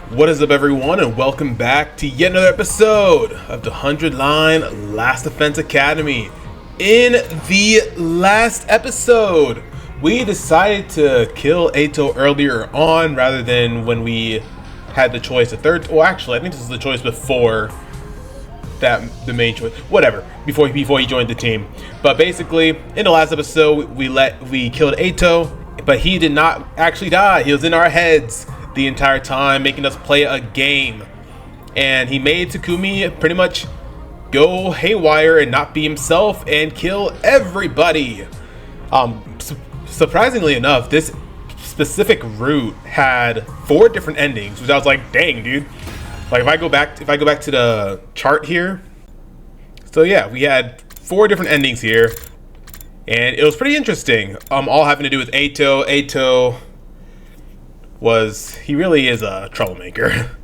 What is up, everyone, and welcome back to yet another episode of the 100 Line Last Defense Academy. In the last episode, we decided to kill Ato earlier on rather than when we had the choice of third. Well, actually, I think this was the choice before that, the main choice. Whatever, before he joined the team. But basically, in the last episode, we killed Ato, but he did not actually die. He was in our heads the entire time, making us play a game, and he made Takumi pretty much go haywire and not be himself and kill everybody. Surprisingly enough, this specific route had 4 different endings, which I was like, dang, dude. Like, if I go back to the chart here, so yeah, we had 4 different endings here, and it was pretty interesting. All having to do with Ato. He really is a troublemaker.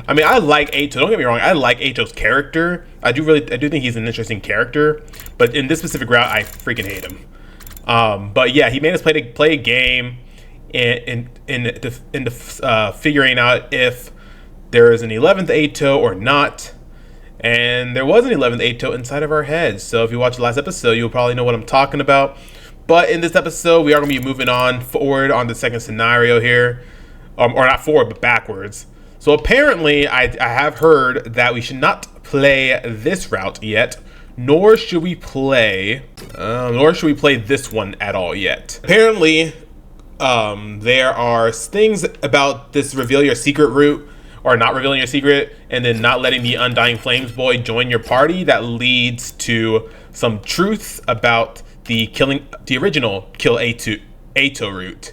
I mean, I like Ato, don't get me wrong, I like Ato's character. I do think he's an interesting character, but in this specific route, I freaking hate him. But yeah, he made us play a game in figuring out if there is an 11th Ato or not. And there was an 11th Ato inside of our heads. So if you watched the last episode, you'll probably know what I'm talking about. But in this episode, we are going to be moving on forward on the second scenario here. Or not forward, but backwards. So apparently, I have heard that we should not play this route yet, nor should we play this one at all yet. Apparently, there are things about this reveal your secret route, or not revealing your secret, and then not letting the Undying Flames boy join your party that leads to some truth about the original kill Ato route.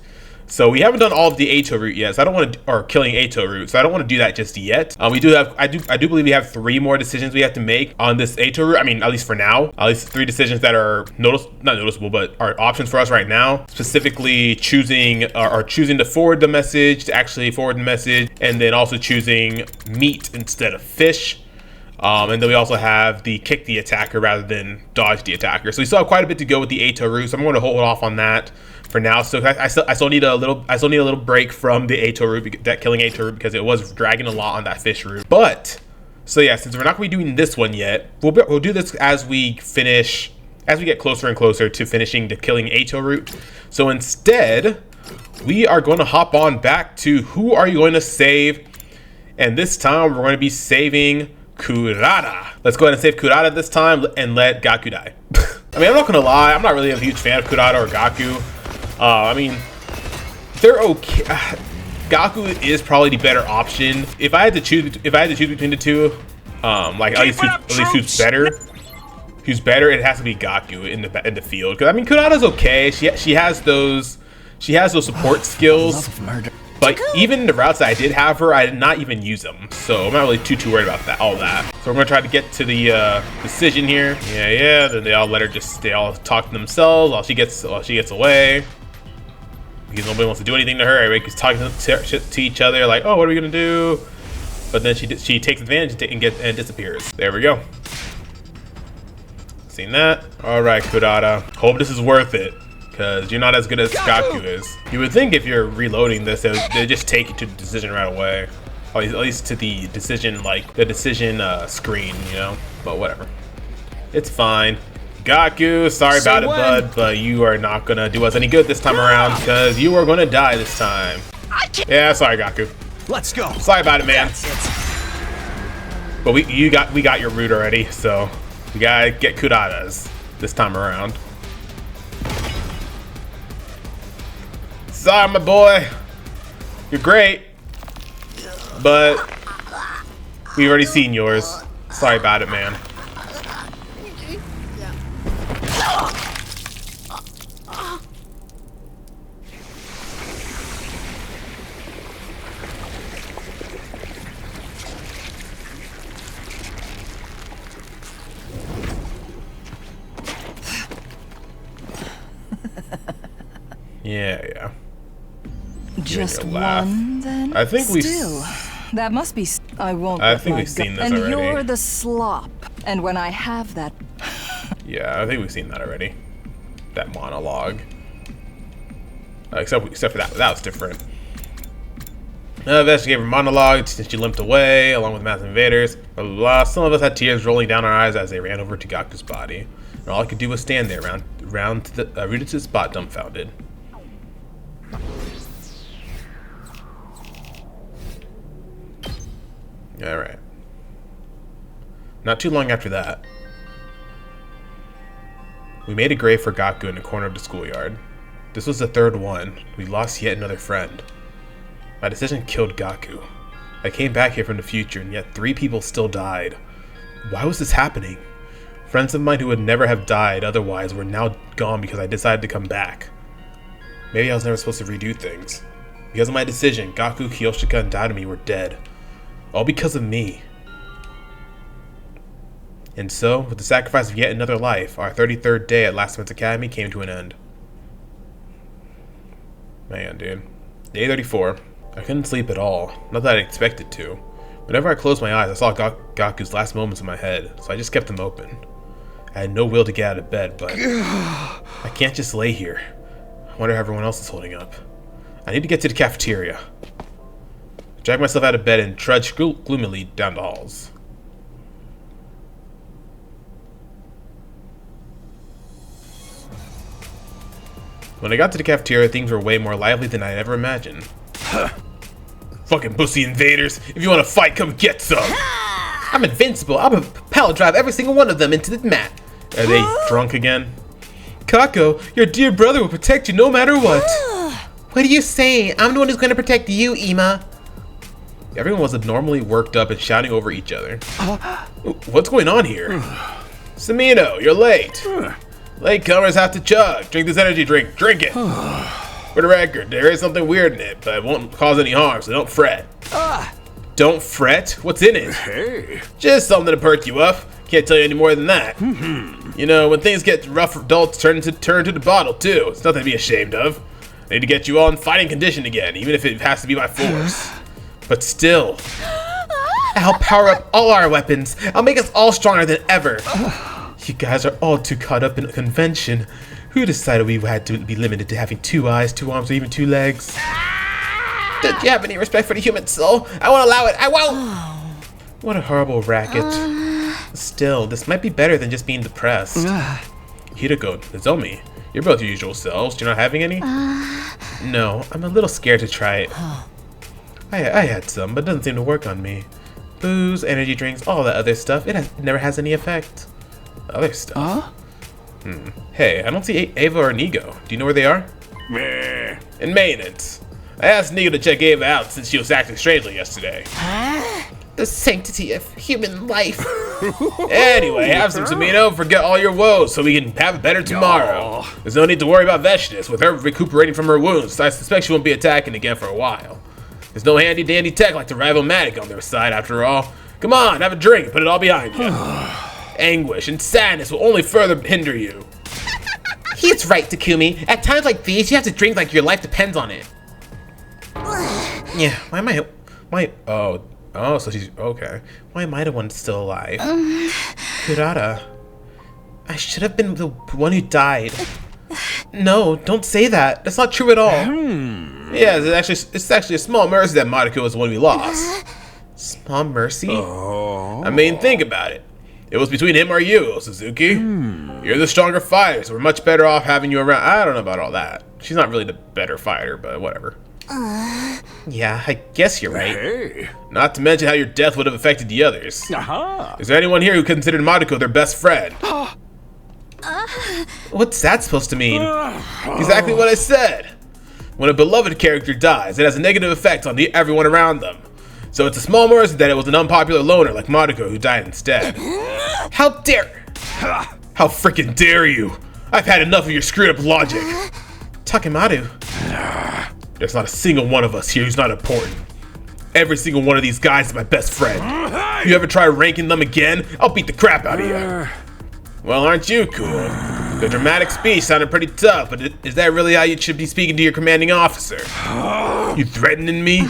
So we haven't done all of the Ato route yet, so I don't want to, or killing Ato route, so I don't want to do that just yet. I do believe we have 3 more decisions we have to make on this Ato route. I mean, at least for now, at least 3 decisions that are not noticeable, but are options for us right now. Specifically, choosing to forward the message, to actually forward the message, and then also choosing meat instead of fish. And then we also have the kick the attacker rather than dodge the attacker. So we still have quite a bit to go with the Ato route, so I'm going to hold off on that for now. So I still need a little break from the Ato route, that killing Ato route, because it was dragging a lot on that fish route. But so yeah, since we're not going to be doing this one yet, we'll do this as we get closer and closer to finishing the killing Ato route. So instead, we are going to hop on back to who are you going to save, and this time we're going to be saving Kurata. Let's go ahead and save Kurata this time and let Gaku die. I mean, I'm not gonna lie, I'm not really a huge fan of Kurata or Gaku. I mean, they're okay. Gaku is probably the better option. If I had to choose between the two, like at least who's better, it has to be Gaku in the field. Because I mean, Kurata's okay. She has those support skills. But even the routes that I did have her, I did not even use them. So I'm not really too worried about all that. So we're gonna try to get to the decision here. Yeah. Then they all talk to themselves while she gets away. Because nobody wants to do anything to her. Everybody's talking to each other like, oh, what are we gonna do? But then she takes advantage and disappears. There we go. Seen that? All right, Kurata. Hope this is worth it, because you're not as good as Gaku is. You would think if you're reloading this, they just take you to the decision right away. At least to the decision, screen, you know? But whatever. It's fine. Gaku, sorry about it, bud, but you are not gonna do us any good this time around, because you are gonna die this time. Yeah, sorry, Gaku. Let's go. Sorry about it, man. But we got your route already, so we gotta get Kurata's this time around. Sorry, my boy. You're great, but we've already seen yours. Sorry about it, man. Yeah. Just one, then? I think that must be. I won't. I think we've seen this already. And you're the slop. And when I have that. Yeah, I think we've seen that already. That monologue. Except for that was different. Vesta gave her monologue since she limped away, along with massive invaders. Blah, blah, blah. Some of us had tears rolling down our eyes as they ran over to Gaku's body. And all I could do was stand there, rooted to the spot, dumbfounded. Alright. Not too long after that, we made a grave for Gaku in the corner of the schoolyard. This was the third one. We lost yet another friend. My decision killed Gaku. I came back here from the future, and yet 3 people still died. Why was this happening? Friends of mine who would never have died otherwise were now gone because I decided to come back. Maybe I was never supposed to redo things. Because of my decision, Gaku, Kiyoshika, and Dadami were dead. All because of me. And so, with the sacrifice of yet another life, our 33rd day at Last Man's Academy came to an end. Man, dude. Day 34. I couldn't sleep at all. Not that I expected to. Whenever I closed my eyes, I saw Gaku's last moments in my head, so I just kept them open. I had no will to get out of bed, but I can't just lay here. I wonder how everyone else is holding up. I need to get to the cafeteria. I dragged myself out of bed and trudged gloomily down the halls. When I got to the cafeteria, things were way more lively than I had ever imagined. Fucking pussy invaders. If you want to fight, come get some. I'm invincible. I'm propel drive every single one of them into the mat. Are they drunk again? Kako, your dear brother will protect you no matter what. What are you saying? I'm the one who's going to protect you, Ima. Everyone was abnormally worked up and shouting over each other. What's going on here? Samino, you're late. Latecomers have to chug. Drink this energy drink. Drink it. For the record, there is something weird in it, but it won't cause any harm, so don't fret. Don't fret? What's in it? Hey. Just something to perk you up. Can't tell you any more than that. You know, when things get rough, adults turn to the bottle, too. It's nothing to be ashamed of. I need to get you all in fighting condition again, even if it has to be by force. But still, I'll power up all our weapons. I'll make us all stronger than ever. You guys are all too caught up in a convention. Who decided we had to be limited to having 2 eyes, 2 arms, or even 2 legs? Don't you have any respect for the human soul? I won't allow it. I won't. What a horrible racket. Still, this might be better than just being depressed. Hiroko, Nozomi, you're both your usual selves. You're not having any? No, I'm a little scared to try it. I had some, but it doesn't seem to work on me. Booze, energy drinks, all that other stuff, it never has any effect. Other stuff? Hey, I don't see Ava or Nigo. Do you know where they are? Meh. In maintenance. I asked Nigo to check Ava out since she was acting strangely yesterday. The sanctity of human life. Anyway, have some Samino, forget all your woes so we can have a better tomorrow. There's no need to worry about Veshnis. With her recuperating from her wounds, I suspect she won't be attacking again for a while. There's no handy-dandy tech like the Rival-Matic on their side after all. Come on, have a drink and put it all behind you. Anguish and sadness will only further hinder you. He's right, Takumi. At times like these, you have to drink like your life depends on it. Yeah, why am I... Oh, so she's... Okay. Why am I the one still alive? Kurata. I should have been the one who died. No, don't say that. That's not true at all. Yeah, it's actually a small mercy that Madoka was the one we lost. Small mercy? I mean, think about it. It was between him or you, Suzuki. You're the stronger fighter, so we're much better off having you around. I don't know about all that. She's not really the better fighter, but whatever. Yeah, I guess you're right. Hey. Not to mention how your death would have affected the others. Is there anyone here who considered Madoka their best friend? What's that supposed to mean? Exactly what I said. When a beloved character dies, it has a negative effect on everyone around them. So it's a small mercy that it was an unpopular loner like Madoka who died instead. How dare... How freaking dare you? I've had enough of your screwed up logic. Takemaru. There's not a single one of us here who's not important. Every single one of these guys is my best friend. You ever try ranking them again? I'll beat the crap out of you. Well, aren't you cool? The dramatic speech sounded pretty tough, but is that really how you should be speaking to your commanding officer? You threatening me?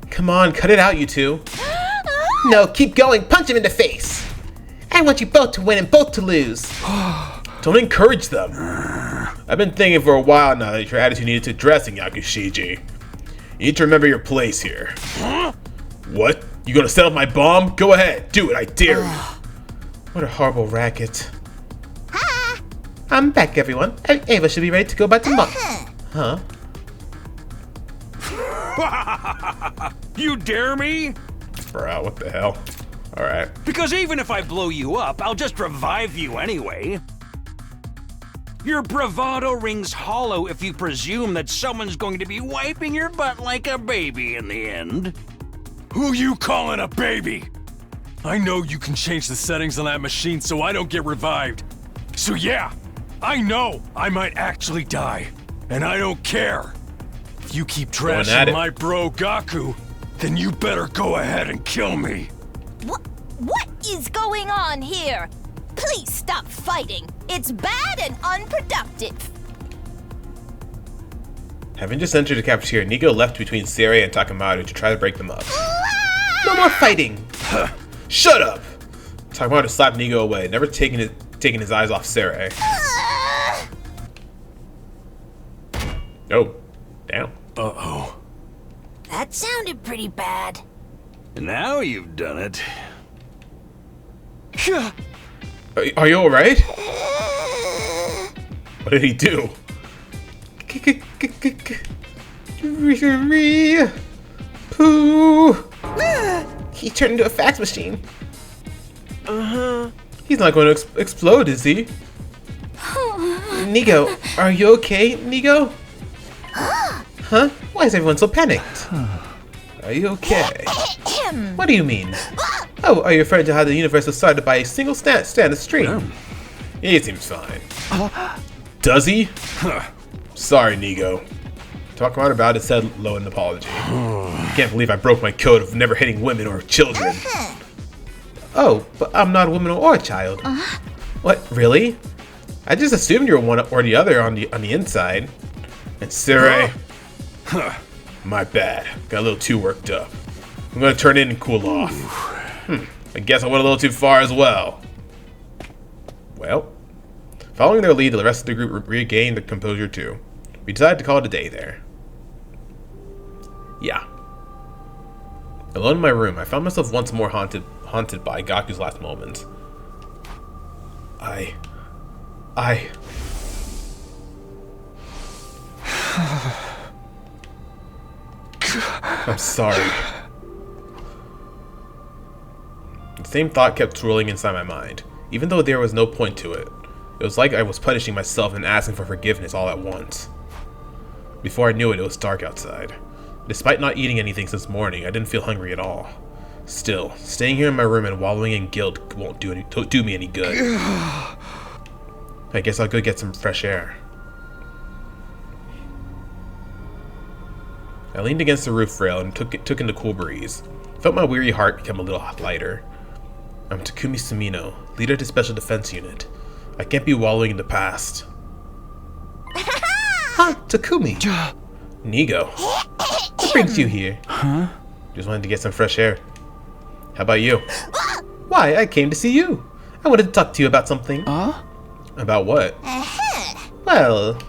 Come on, cut it out, you two. No, keep going. Punch him in the face. I want you both to win and both to lose. Don't encourage them. I've been thinking for a while now that your attitude needed to address in Yakushiji. You need to remember your place here. Huh? What? You gonna set up my bomb? Go ahead, do it, I dare you. What a horrible racket. Hi. I'm back, everyone. Ava should be ready to go back to mom. Huh? You dare me? Bro, what the hell? Alright. Because even if I blow you up, I'll just revive you anyway. Your bravado rings hollow if you presume that someone's going to be wiping your butt like a baby in the end. Who you calling a baby? I know you can change the settings on that machine so I don't get revived. So yeah, I know I might actually die. And I don't care. If you keep trashing my bro Gaku, then you better go ahead and kill me. What is going on here? Please stop fighting. It's bad and unproductive. Having just entered the cafeteria, Nigo left between Seirei and Takamaru to try to break them up. No more fighting! Shut up! Takamaru slapped Nigo away, never taking his eyes off Seirei. Oh, damn. Uh-oh. That sounded pretty bad. Now you've done it. Are you alright? What did he do? Pooh! He turned into a fax machine. He's not going to explode, is he? Nigo, are you okay, Nigo? Huh? Why is everyone so panicked? Are you okay? What do you mean? Oh, are you referring to how the universe was started by a single standard stream? He seems fine. Does he? Sorry, Nigo. Takamaru bowed his head low in an apology. Can't believe I broke my code of never hitting women or children. Oh, but I'm not a woman or a child. What, really? I just assumed you were one or the other on the inside. And Seirei, my bad. Got a little too worked up. I'm gonna turn in and cool off. I guess I went a little too far as well. Well, following their lead, the rest of the group regained their composure too. We decided to call it a day there. Yeah. Alone in my room, I found myself once more haunted by Gaku's last moments. I'm sorry. The same thought kept swirling inside my mind, even though there was no point to it. It was like I was punishing myself and asking for forgiveness all at once. Before I knew it, it was dark outside. Despite not eating anything since morning, I didn't feel hungry at all. Still, staying here in my room and wallowing in guilt won't do me any good. I guess I'll go get some fresh air. I leaned against the roof rail and took in the cool breeze. Felt my weary heart become a little lighter. I'm Takumi Sumino, leader of the Special Defense Unit. I can't be wallowing in the past. Huh, Takumi. Nigo. What brings you here? Huh? Just wanted to get some fresh air. How about you? Why, I came to see you. I wanted to talk to you about something. About what? Well...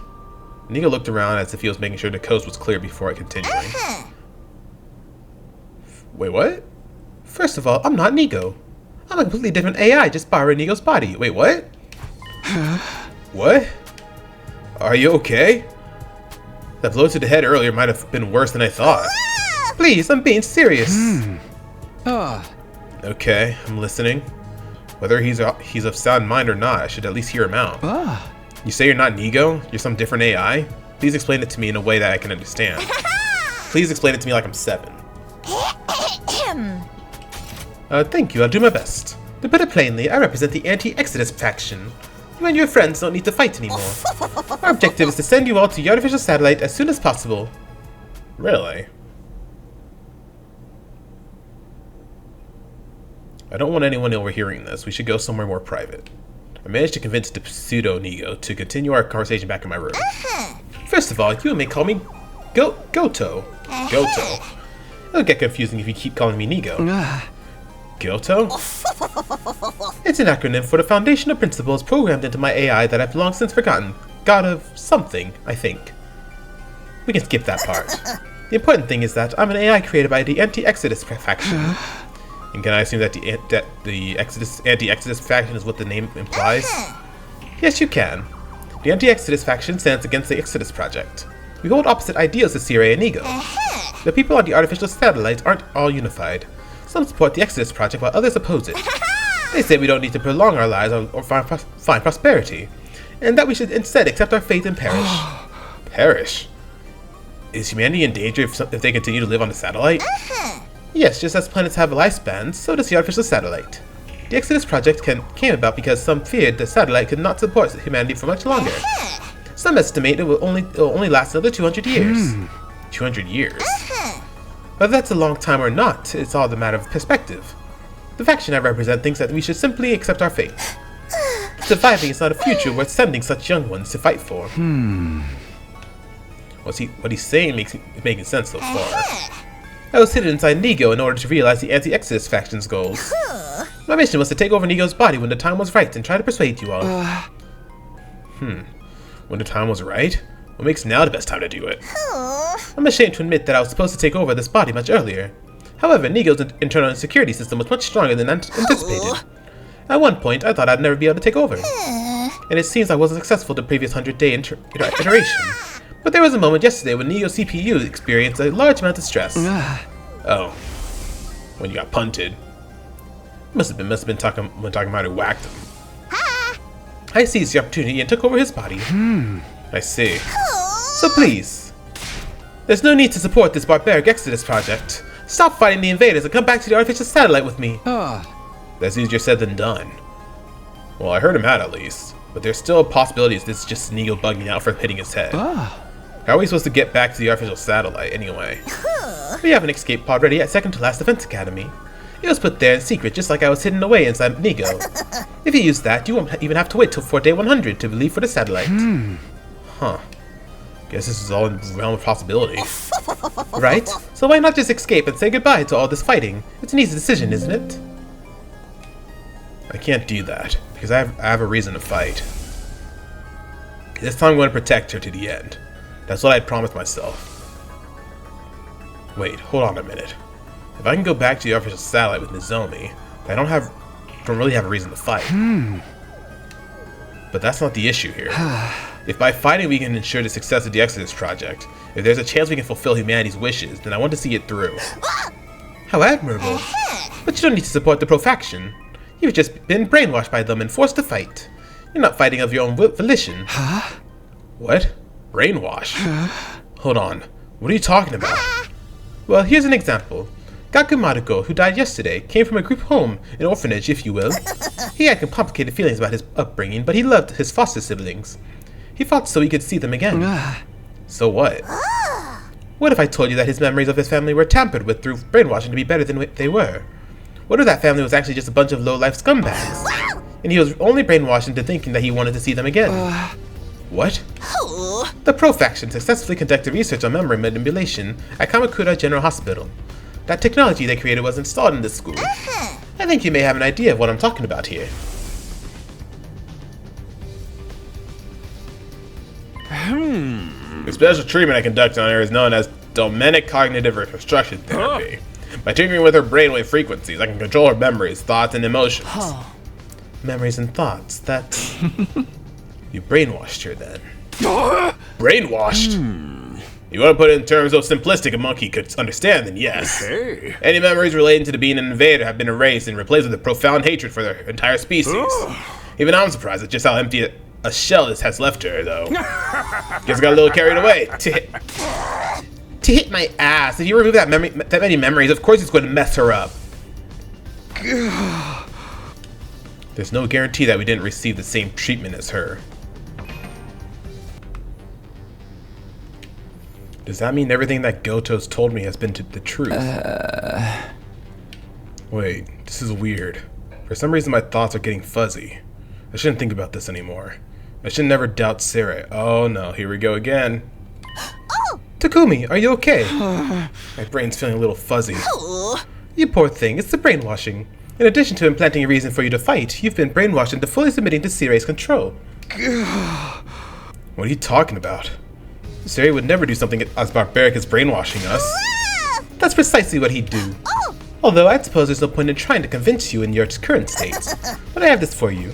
Nigo looked around as if he was making sure the coast was clear before continuing. Wait, what? First of all, I'm not Nigo. I'm a completely different AI just borrowing Nigo's body. Wait, what? What? Are you okay? That blow to the head earlier might have been worse than I thought. Please, I'm being serious. Okay, I'm listening. Whether he's of sound mind or not, I should at least hear him out. You say you're not Nigo? You're some different AI? Please explain it to me in a way that I can understand. Please explain it to me like I'm 7. Thank you, I'll do my best. To put it plainly, I represent the anti-Exodus faction. You and your friends don't need to fight anymore. Our objective is to send you all to your artificial satellite as soon as possible. Really? I don't want anyone overhearing this. We should go somewhere more private. I managed to convince the pseudo-Nigo to continue our conversation back in my room. First of all, you may call me Goto. Goto. It'll get confusing if you keep calling me Nigo. Goto? It's an acronym for the foundational principles programmed into my AI that I've long since forgotten. God of something, I think. We can skip that part. The important thing is that I'm an AI created by the anti-Exodus faction. And can I assume that the anti-Exodus faction is what the name implies? Yes, you can. The anti-Exodus faction stands against the Exodus project. We hold opposite ideals to Skye and Ego. The people on the artificial satellites aren't all unified. Some support the Exodus project while others oppose it. They say we don't need to prolong our lives or find prosperity, and that we should instead accept our fate and perish. Perish? Is humanity in danger if they continue to live on the satellite? Yes, just as planets have lifespans, so does the artificial satellite. The Exodus project came about because some feared the satellite could not support humanity for much longer. Some estimate it will only last another 200 years. 200 years? Whether that's a long time or not, it's all a matter of perspective. The faction I represent thinks that we should simply accept our fate. Surviving is not a future worth sending such young ones to fight for. What he's saying makes making sense so far. I was hidden inside Nego in order to realize the anti-Exodus faction's goals. My mission was to take over Nego's body when the time was right and try to persuade you all. When the time was right? What makes now the best time to do it? I'm ashamed to admit that I was supposed to take over this body much earlier. However, Nego's internal security system was much stronger than anticipated. At one point, I thought I'd never be able to take over. And it seems I wasn't successful the previous 100-day iteration. But there was a moment yesterday when Nego's CPU experienced a large amount of stress. Oh. When you got punted. Must have been talking about who whacked him. I seized the opportunity and took over his body. I see. So please, there's no need to support this barbaric Exodus project. Stop fighting the invaders and come back to the artificial satellite with me. That's easier said than done. Well, I heard him out at least, but there's still a possibility this is just Nego bugging out for hitting his head. How are we supposed to get back to the artificial satellite anyway? We have an escape pod ready at second to last defense academy. It was put there in secret just like I was hidden away inside Nego. If you use that, you won't even have to wait till for day 100 to leave for the satellite. Guess this is all in the realm of possibility. Right? So why not just escape and say goodbye to all this fighting? It's an easy decision, isn't it? I can't do that, because I have a reason to fight. This time I'm going to protect her to the end. That's what I promised myself. Wait, hold on a minute. If I can go back to the artificial satellite with Nozomi, I don't really have a reason to fight. But that's not the issue here. If by fighting we can ensure the success of the Exodus project, if there's a chance we can fulfill humanity's wishes, then I want to see it through. How admirable. But you don't need to support the pro-faction. You've just been brainwashed by them and forced to fight. You're not fighting of your own volition. What? Brainwash? Hold on. What are you talking about? Well, here's an example. Gaku Maruko, who died yesterday, came from a group home, an orphanage if you will. He had complicated feelings about his upbringing, but he loved his foster siblings. He fought so he could see them again. So what? What if I told you that his memories of his family were tampered with through brainwashing to be better than they were? What if that family was actually just a bunch of low-life scumbags? And he was only brainwashed into thinking that he wanted to see them again. What? The Pro-Faction successfully conducted research on memory manipulation at Kamakura General Hospital. That technology they created was installed in this school. I think you may have an idea of what I'm talking about here. The special treatment I conducted on her is known as Domenic Cognitive Reconstruction Therapy. By tinkering with her brainwave frequencies, I can control her memories, thoughts, and emotions. Memories and thoughts, that's... You brainwashed her then. Brainwashed? You want to put it in terms so simplistic a monkey could understand, then yes. Okay. Any memories relating to being an invader have been erased and replaced with a profound hatred for their entire species. Even I'm surprised at just how empty a shell this has left her, though. Guess I got a little carried away. To hit my ass. If you remove that many memories, of course it's going to mess her up. There's no guarantee that we didn't receive the same treatment as her. Does that mean everything that Goto's told me has been the truth? Wait, this is weird. For some reason my thoughts are getting fuzzy. I shouldn't think about this anymore. I should never doubt Sarah. Oh no, here we go again. Takumi, are you okay? My brain's feeling a little fuzzy. You poor thing, it's the brainwashing. In addition to implanting a reason for you to fight, you've been brainwashed into fully submitting to Sirai's control. What are you talking about? Siri would never do something as barbaric as brainwashing us. That's precisely what he'd do. Although I suppose there's no point in trying to convince you in your current state. But I have this for you.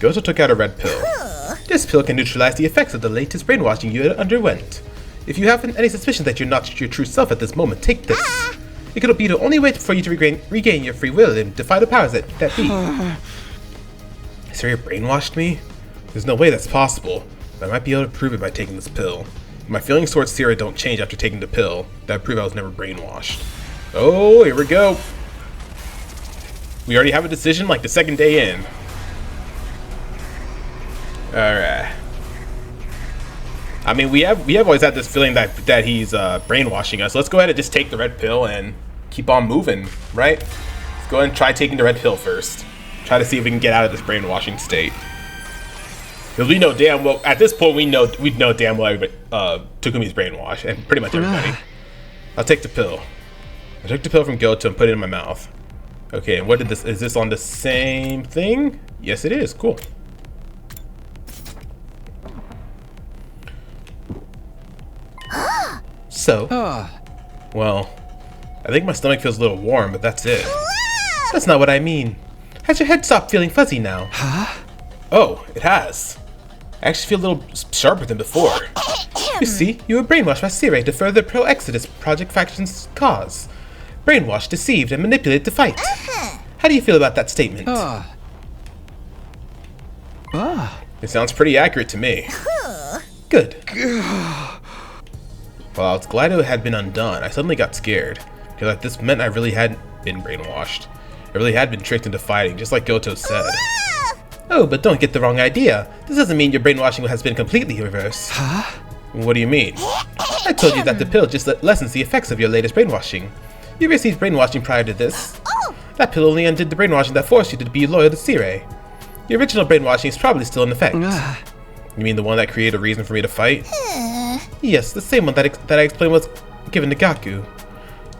Goto took out a red pill. This pill can neutralize the effects of the latest brainwashing you underwent. If you have any suspicion that you're not your true self at this moment, take this. It could be the only way for you to regain your free will and defy the powers that be. Siri brainwashed me? There's no way that's possible, but I might be able to prove it by taking this pill. If my feelings towards Siri don't change after taking the pill, that prove I was never brainwashed. Oh, here we go. We already have a decision like the second day in. Alright. I mean, we have always had this feeling that he's brainwashing us. Let's go ahead and just take the red pill and keep on moving, right? Let's go ahead and try taking the red pill first. Try to see if we can get out of this brainwashing state. Because we know damn well, at this point, we know damn well everybody, Takumi's brainwashed, and pretty much everybody. I'll take the pill. I took the pill from Goto and put it in my mouth. Okay, and what did this? Is this on the same thing? Yes, it is. Cool. So, well, I think my stomach feels a little warm, but that's it. That's not what I mean. Has your head stopped feeling fuzzy now? Oh, it has. I actually feel a little sharper than before. You see, you were brainwashed by Siri to further pro-Exodus Project Faction's cause. Brainwashed, deceived, and manipulated to fight. How do you feel about that statement? It sounds pretty accurate to me. Good. While I was glad it had been undone, I suddenly got scared, because this meant I really had been brainwashed. I really had been tricked into fighting, just like Goto said. Oh, but don't get the wrong idea. This doesn't mean your brainwashing has been completely reversed. What do you mean? I told you that the pill just lessens the effects of your latest brainwashing. You received brainwashing prior to this. That pill only undid the brainwashing that forced you to be loyal to Siri. The original brainwashing is probably still in effect. You mean the one that created a reason for me to fight? Yes, the same one that I explained was given to Gaku.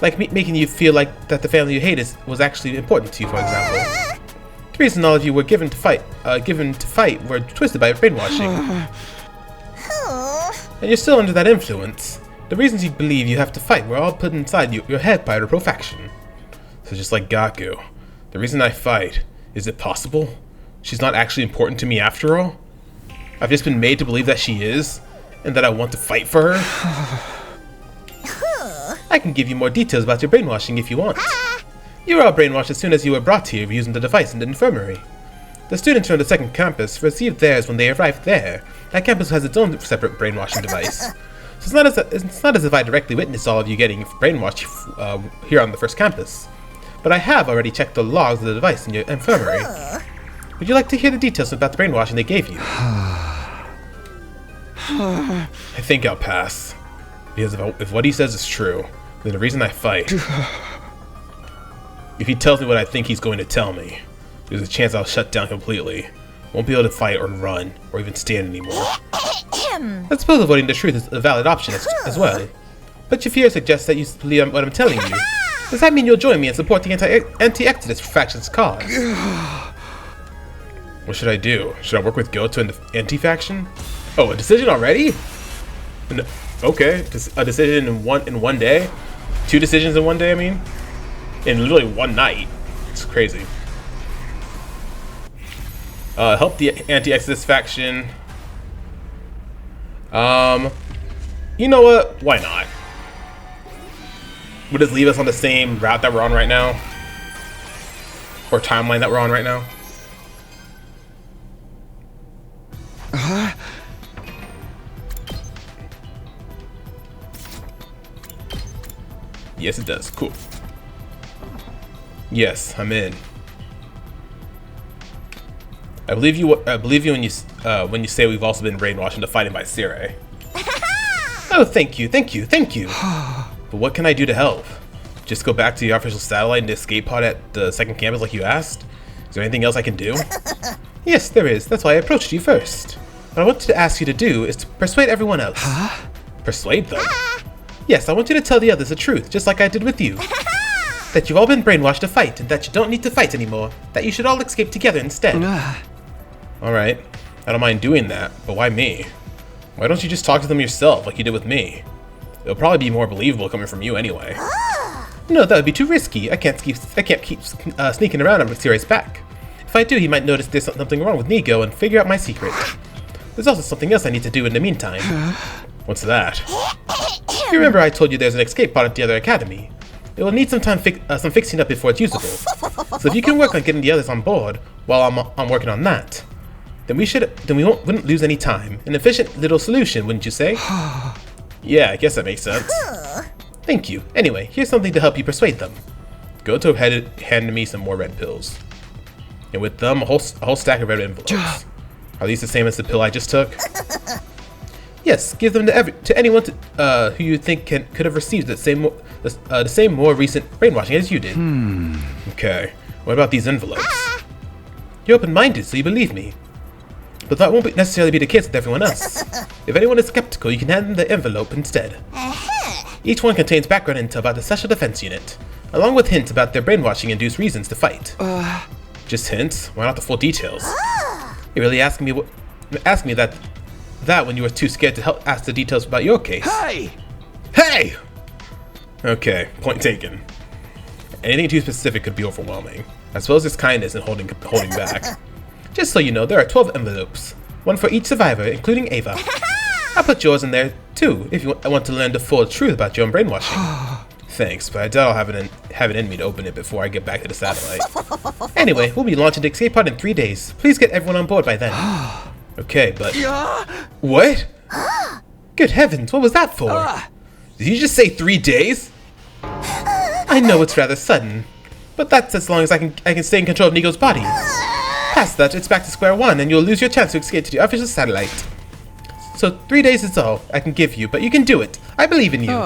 Like making you feel like that the family you hate was actually important to you, for example. The reason all of you were given to fight were twisted by brainwashing. And you're still under that influence. The reasons you believe you have to fight were all put inside your head by the pro-faction. So just like Gaku, the reason I fight, is it possible? She's not actually important to me after all? I've just been made to believe that she is, and that I want to fight for her? I can give you more details about your brainwashing if you want. You were all brainwashed as soon as you were brought here using the device in the infirmary. The students from the second campus received theirs when they arrived there. That campus has its own separate brainwashing device. So it's not as if I directly witnessed all of you getting brainwashed here on the first campus. But I have already checked the logs of the device in your infirmary. Would you like to hear the details about the brainwashing they gave you? I think I'll pass. Because if what he says is true, then the reason I fight... If he tells me what I think he's going to tell me, there's a chance I'll shut down completely. Won't be able to fight or run, or even stand anymore. I suppose avoiding the truth is a valid option as well. But your fear suggests that you believe what I'm telling you. Does that mean you'll join me and support the anti-Exodus faction's cause? What should I do? Should I work with Goto and the anti-faction? Oh, a decision already? Okay, a decision in one day? 2 decisions in one day, I mean? In literally one night. It's crazy. Help the anti-Exodus faction. You know what? Why not? Would this leave us on the same route that we're on right now? Or timeline that we're on right now? Yes, it does. Cool. Yes, I'm in. I believe you when you say we've also been brainwashed into fighting by Siri. Oh, thank you. But what can I do to help? Just go back to the official satellite and the escape pod at the second campus like you asked? Is there anything else I can do? Yes, there is. That's why I approached you first. What I wanted to ask you to do is to persuade everyone else. Persuade them? Yes, I want you to tell the others the truth, just like I did with you. That you've all been brainwashed to fight, and that you don't need to fight anymore. That you should all escape together instead. Alright, I don't mind doing that, but why me? Why don't you just talk to them yourself, like you did with me? It'll probably be more believable coming from you anyway. No, that would be too risky. I can't keep sneaking around on Siray's back. If I do, he might notice there's something wrong with Nico and figure out my secret. There's also something else I need to do in the meantime. What's that? You remember I told you there's an escape pod at the other academy? It will need some fixing up before it's usable. So if you can work on getting the others on board while I'm working on that, then we wouldn't lose any time. An efficient little solution, wouldn't you say? Yeah, I guess that makes sense. Thank you. Anyway, here's something to help you persuade them. Goto handed me some more red pills. And with them, a whole stack of red envelopes. Are these the same as the pill I just took? Yes, give them to anyone who you think could have received the same more recent brainwashing as you did. Okay, what about these envelopes? You're open-minded, so you believe me. But that won't necessarily be the case with everyone else. If anyone is skeptical, you can hand them the envelope instead. Each one contains background intel about the Special Defense Unit, along with hints about their brainwashing-induced reasons to fight. Just hints? Why not the full details? You're really asking me that when you were too scared to ask the details about your case. Hey! Okay, point taken. Anything too specific could be overwhelming. I suppose there's kindness in holding back. Just so you know, there are 12 envelopes. One for each survivor, including Ava. I'll put yours in there, too, if you want to learn the full truth about your own brainwashing. Thanks, but I doubt I'll have it in me to open it before I get back to the satellite. Anyway, we'll be launching the escape pod in 3 days. Please get everyone on board by then. Okay, but... What? Good heavens, what was that for? Did you just say 3 days? I know it's rather sudden, but that's as long as I can stay in control of Nico's body. Past that, it's back to square one, and you'll lose your chance to escape to the official satellite. So 3 days is all I can give you, but you can do it. I believe in you.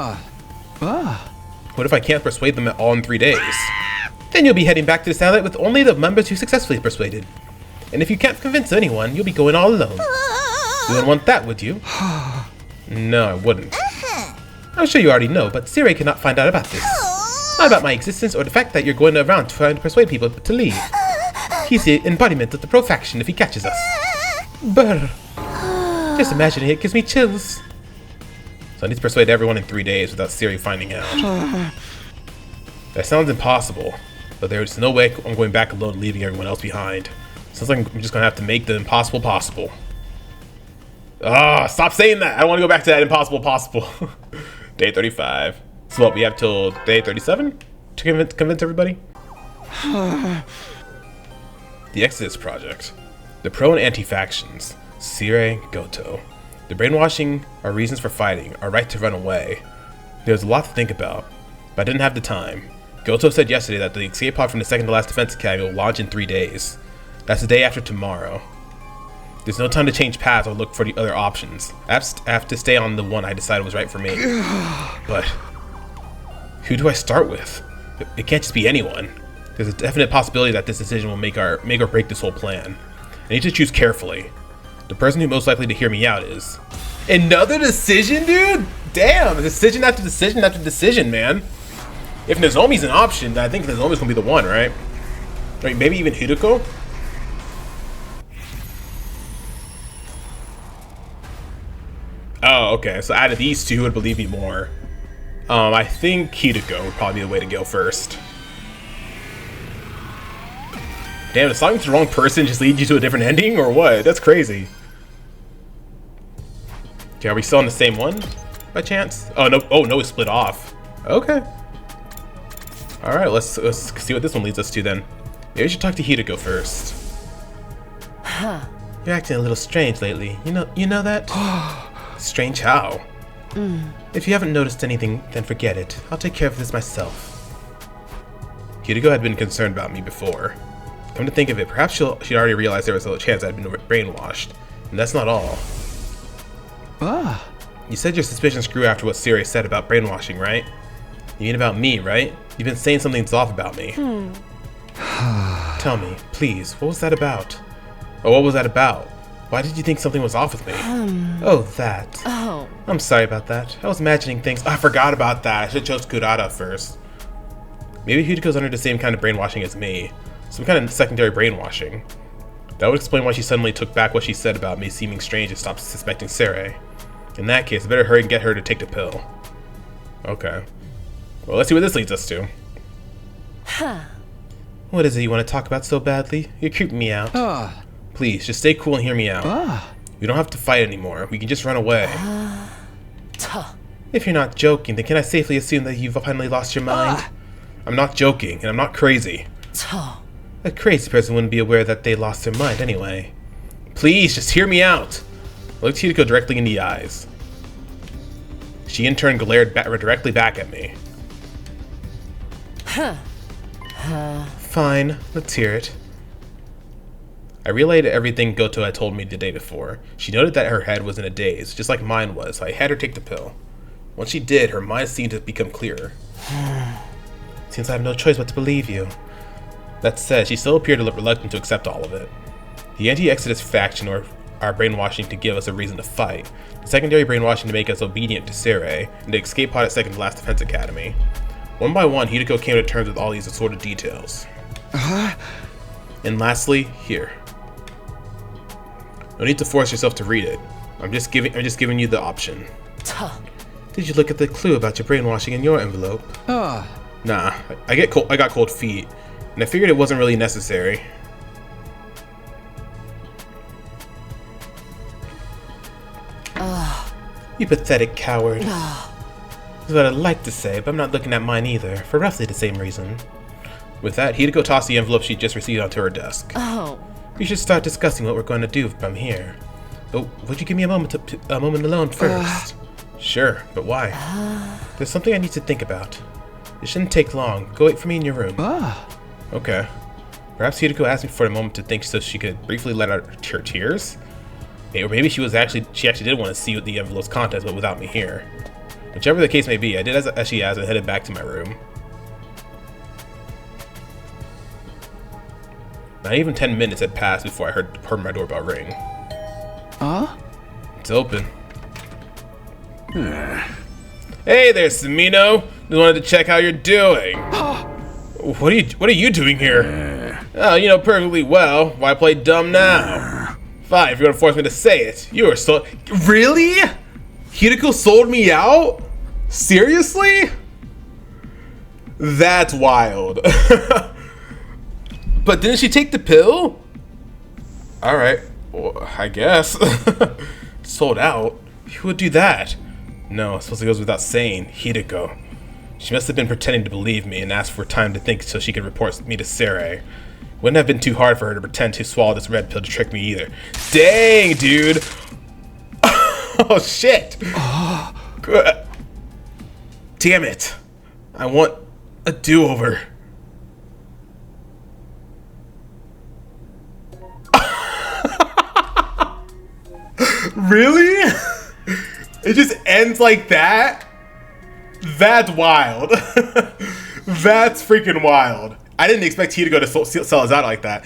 What if I can't persuade them at all in 3 days? Then you'll be heading back to the satellite with only the members you successfully persuaded. And if you can't convince anyone, you'll be going all alone. You wouldn't want that, would you? No, I wouldn't. I'm sure you already know, but Siray cannot find out about this. Not about my existence or the fact that you're going around trying to persuade people to leave. He's the embodiment of the pro-faction if he catches us. Brr. Just imagining it gives me chills. So I need to persuade everyone in 3 days without Siray finding out. That sounds impossible, but there's no way I'm going back alone, leaving everyone else behind. Sounds like I'm just gonna have to make the impossible possible. Stop saying that! I don't want to go back to that impossible possible. Day 35. So what, we have till day 37 to convince everybody? The Exodus Project. The pro and anti-factions. Siray, Goto. The brainwashing, our reasons for fighting, our right to run away. There's a lot to think about, but I didn't have the time. Goto said yesterday that the escape pod from the second to last defense academy will launch in 3 days. That's the day after tomorrow. There's no time to change paths or look for the other options. I have to stay on the one I decided was right for me. But who do I start with? It can't just be anyone. There's a definite possibility that this decision will make or break this whole plan. I need to choose carefully. The person who's most likely to hear me out is... Another decision, dude? Damn, decision after decision after decision, man. If Nozomi's an option, then I think Nozomi's gonna be the one, right? Like, maybe even Hideko? Oh, okay, so out of these two, who would believe me more? I think Hideko would probably be the way to go first. Damn, does talking to the wrong person just lead you to a different ending, or what? That's crazy. Okay, are we still on the same one, by chance? Oh, no, it's split off. Okay. Alright, let's see what this one leads us to then. Maybe we should talk to Hideko first. You're acting a little strange lately. You know that? Strange how? If you haven't noticed anything, then forget it. I'll take care of this myself. Hideko had been concerned about me before. Come to think of it, perhaps she'd already realized there was a chance I'd been brainwashed. And that's not all. You said your suspicions grew after what Siray said about brainwashing, right? You mean about me, right? You've been saying something's off about me. Tell me, please, what was that about? Or what was that about? Why did you think something was off with me? Oh, that. Oh. I'm sorry about that. I was imagining things. I forgot about that. I should have chose Kurata first. Maybe Hideko's under the same kind of brainwashing as me. Some kind of secondary brainwashing. That would explain why she suddenly took back what she said about me seeming strange and stopped suspecting Sarai. In that case, I better hurry and get her to take the pill. Okay. Well, let's see what this leads us to. Huh. What is it you want to talk about so badly? You're creeping me out. Please, just stay cool and hear me out. We don't have to fight anymore. We can just run away. If you're not joking, then can I safely assume that you've finally lost your mind? I'm not joking, and I'm not crazy. A crazy person wouldn't be aware that they lost their mind anyway. Please, just hear me out. I looked Hideko directly in the eyes. She in turn glared directly back at me. Fine, let's hear it. I relayed everything Goto had told me the day before. She noted that her head was in a daze, just like mine was, so I had her take the pill. Once she did, her mind seemed to become clearer. Seems I have no choice but to believe you. That said, she still appeared reluctant to accept all of it. The anti-Exodus faction or our brainwashing to give us a reason to fight, the secondary brainwashing to make us obedient to Sarai, and the escape pod at Second to Last Defense Academy. One by one, Hideko came to terms with all these assorted details. And lastly, here. No need to force yourself to read it. I'm just giving you the option. Did you look at the clue about your brainwashing in your envelope? Nah, I got cold feet, and I figured it wasn't really necessary. You pathetic coward. That's what I'd like to say, but I'm not looking at mine either, for roughly the same reason. With that, Hideko tossed the envelope she just received onto her desk. We should start discussing what we're going to do from here. But would you give me a moment alone first? Sure, but why? There's something I need to think about. It shouldn't take long. Go wait for me in your room. Okay. Perhaps Hideko asked me for a moment to think so she could briefly let out her tears? Or maybe she actually did want to see the envelope's contents, but without me here. Whichever the case may be, I did as she asked and headed back to my room. Not even 10 minutes had passed before I heard my doorbell ring. It's open. Hey there, Samino. Just wanted to check how you're doing. What are you doing here? Oh, you know perfectly well. Why play dumb now? Fine, if you're gonna force me to say it. You are so... Really? Hideko sold me out? Seriously? That's wild. But didn't she take the pill? Alright, well, I guess. Sold out? Who would do that? No, I suppose it goes without saying. Hideko. She must have been pretending to believe me and asked for time to think so she could report me to Sarai. Wouldn't have been too hard for her to pretend to swallow this red pill to trick me either. Dang, dude! Oh, shit! Damn it! I want a do-over. Really? It just ends like that? That's wild. That's freaking wild. I didn't expect Hideko to sell us out like that.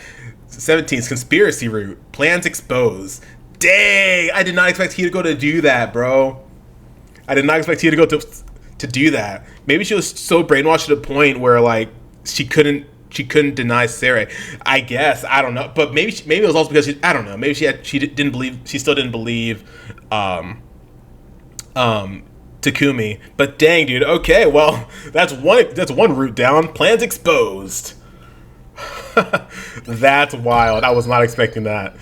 17's conspiracy route. Plans exposed. Dang! I did not expect Hideko to do that, bro. I did not expect Hideko to do that. Maybe she was so brainwashed to the point where like she couldn't deny Sarai. I guess, I don't know, but maybe it was also because I don't know. Maybe she still didn't believe Takumi. But dang, dude. Okay, well, that's one route down. Plans exposed. That's wild. I was not expecting that.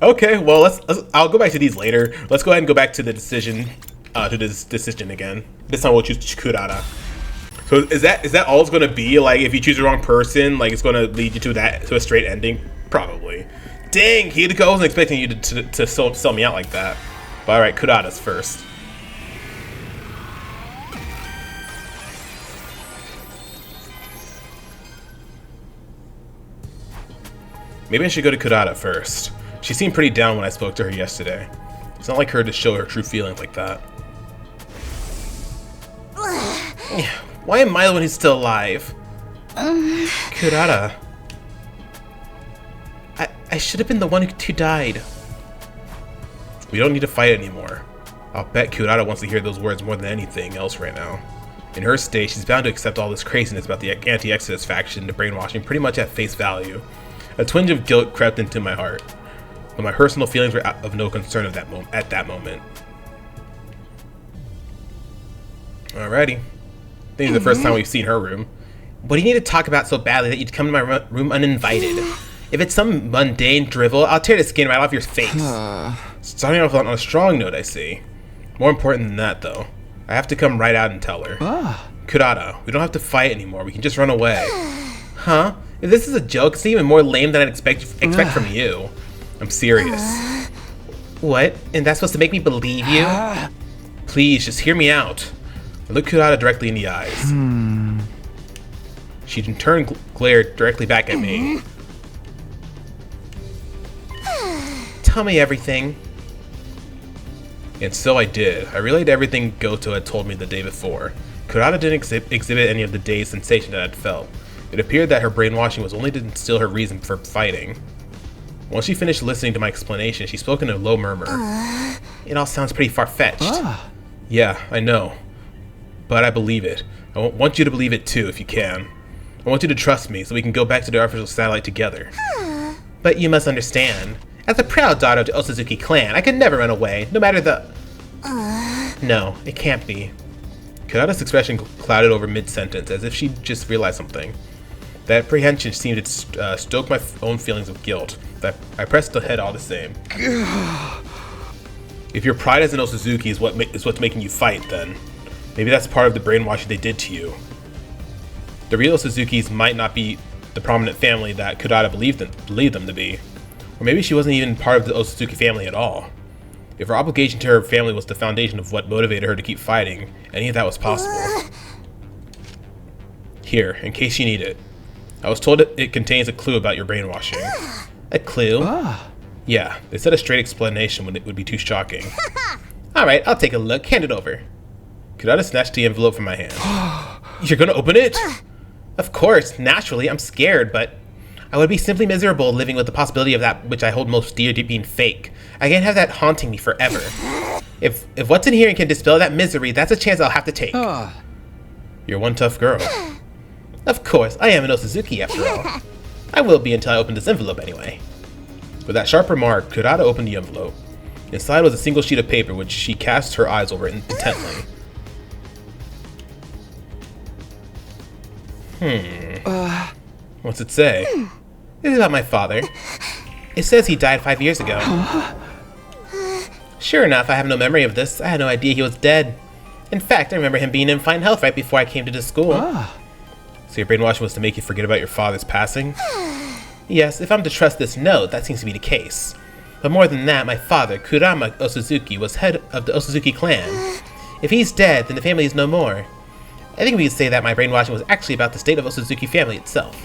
Okay, well, I'll go back to these later. Let's go ahead and go back to the decision. To this decision again. This time we'll choose Kurata. So is that all it's gonna be? Like, if you choose the wrong person, like it's gonna lead you to a straight ending? Probably. Dang, Hideko, I wasn't expecting you to sell me out like that. But all right, Kurata's first. Maybe I should go to Kurata first. She seemed pretty down when I spoke to her yesterday. It's not like her to show her true feelings like that. Why am I the one who's still alive? Kurata. I should have been the one who died. We don't need to fight anymore. I'll bet Kurata wants to hear those words more than anything else right now. In her state, she's bound to accept all this craziness about the anti-Exodus faction, the brainwashing, pretty much at face value. A twinge of guilt crept into my heart, but my personal feelings were of no concern at that moment. Alrighty. I think it's the first time we've seen her room. What do you need to talk about so badly that you'd come to my room uninvited? If it's some mundane drivel, I'll tear the skin right off your face. Starting off on a strong note, I see. More important than that, though, I have to come right out and tell her. Kurata, we don't have to fight anymore. We can just run away. Huh? If this is a joke, it's even more lame than I'd expect from you. I'm serious. What? And that's supposed to make me believe you? Please, just hear me out. I looked Kurata directly in the eyes. She in turn glared directly back at me. Tell me everything. And so I did. I relayed everything Goto had told me the day before. Kurata didn't exhibit any of the day's sensation that I'd felt. It appeared that her brainwashing was only to instill her reason for fighting. Once she finished listening to my explanation, she spoke in a low murmur. It all sounds pretty far-fetched. Yeah, I know. But I believe it. I want you to believe it too, if you can. I want you to trust me so we can go back to the artificial satellite together. But you must understand, as a proud daughter of the Osazuki clan, I could never run away, no matter the... No, it can't be. Kurata's expression clouded over mid-sentence, as if she just realized something. That apprehension seemed to stoke my own feelings of guilt. I pressed ahead all the same. If your pride as an Osazuki is what's making you fight, then maybe that's part of the brainwashing they did to you. The real Osazukis might not be the prominent family that Kurata believed them to be. Or maybe she wasn't even part of the Osazuki family at all. If her obligation to her family was the foundation of what motivated her to keep fighting, any of that was possible. Here, in case you need it. I was told it contains a clue about your brainwashing. A clue? Yeah, they said a straight explanation would be too shocking. Alright, I'll take a look. Hand it over. Kurata snatched the envelope from my hand. You're gonna open it? Of course, naturally, I'm scared, but I would be simply miserable living with the possibility of that which I hold most dear to being fake. I can't have that haunting me forever. If what's in here can dispel that misery, that's a chance I'll have to take. You're one tough girl. Of course, I am an Osazuki after all. I will be until I open this envelope anyway. With that sharp remark, Kurata opened the envelope. Inside was a single sheet of paper which she cast her eyes over intently. What's it say? It's about my father. It says he died 5 years ago. Sure enough, I have no memory of this. I had no idea he was dead. In fact, I remember him being in fine health right before I came to this school. So your brainwashing was to make you forget about your father's passing? Yes, if I'm to trust this note, that seems to be the case. But more than that, my father, Kurama Osazuki, was head of the Osazuki clan. If he's dead, then the family is no more. I think we could say that my brainwashing was actually about the state of Osazuki family itself.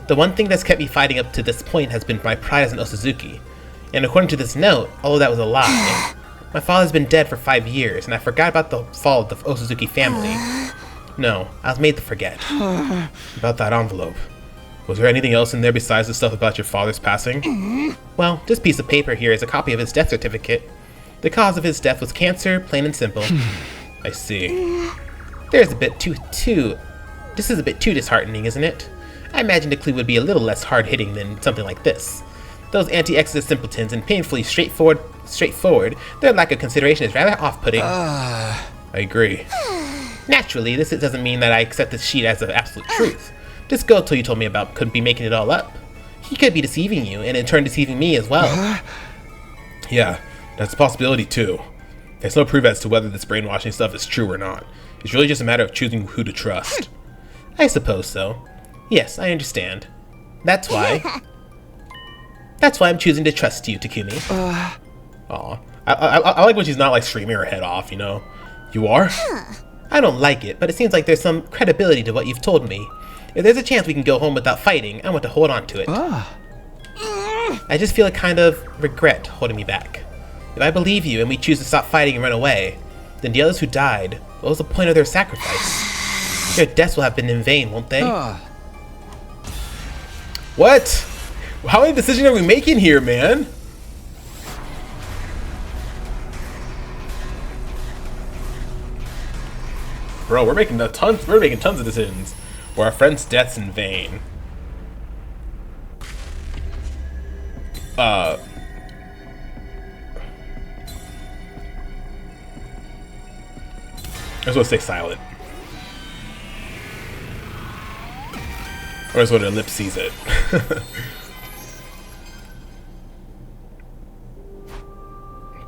The one thing that's kept me fighting up to this point has been my pride as an Osazuki. And according to this note, although that was a lie, my father's been dead for 5 years, and I forgot about the fall of the Osazuki family. No, I was made to forget. About that envelope. Was there anything else in there besides the stuff about your father's passing? Well, this piece of paper here is a copy of his death certificate. The cause of his death was cancer, plain and simple. I see. This is a bit too disheartening, isn't it? I imagined the clue would be a little less hard-hitting than something like this. Those anti-Exodus simpletons and painfully straightforward, their lack of consideration is rather off-putting. I agree. Naturally, this doesn't mean that I accept this sheet as the absolute truth. This Goto you told me about couldn't be making it all up. He could be deceiving you, and in turn deceiving me as well. Yeah, that's a possibility too. There's no proof as to whether this brainwashing stuff is true or not. It's really just a matter of choosing who to trust. I suppose so. Yes, I understand. That's why I'm choosing to trust you, Takumi. Aw. I like when she's not like screaming her head off, you know? You are? I don't like it, but it seems like there's some credibility to what you've told me. If there's a chance we can go home without fighting, I want to hold on to it. I just feel a kind of regret holding me back. If I believe you and we choose to stop fighting and run away, then the others who died, what was the point of their sacrifice? Their deaths will have been in vain, won't they? What? How many decisions are we making here, man? Bro, we're making tons of decisions. Were our friends' deaths in vain? I just want to stay silent. Or just want to lip sees it.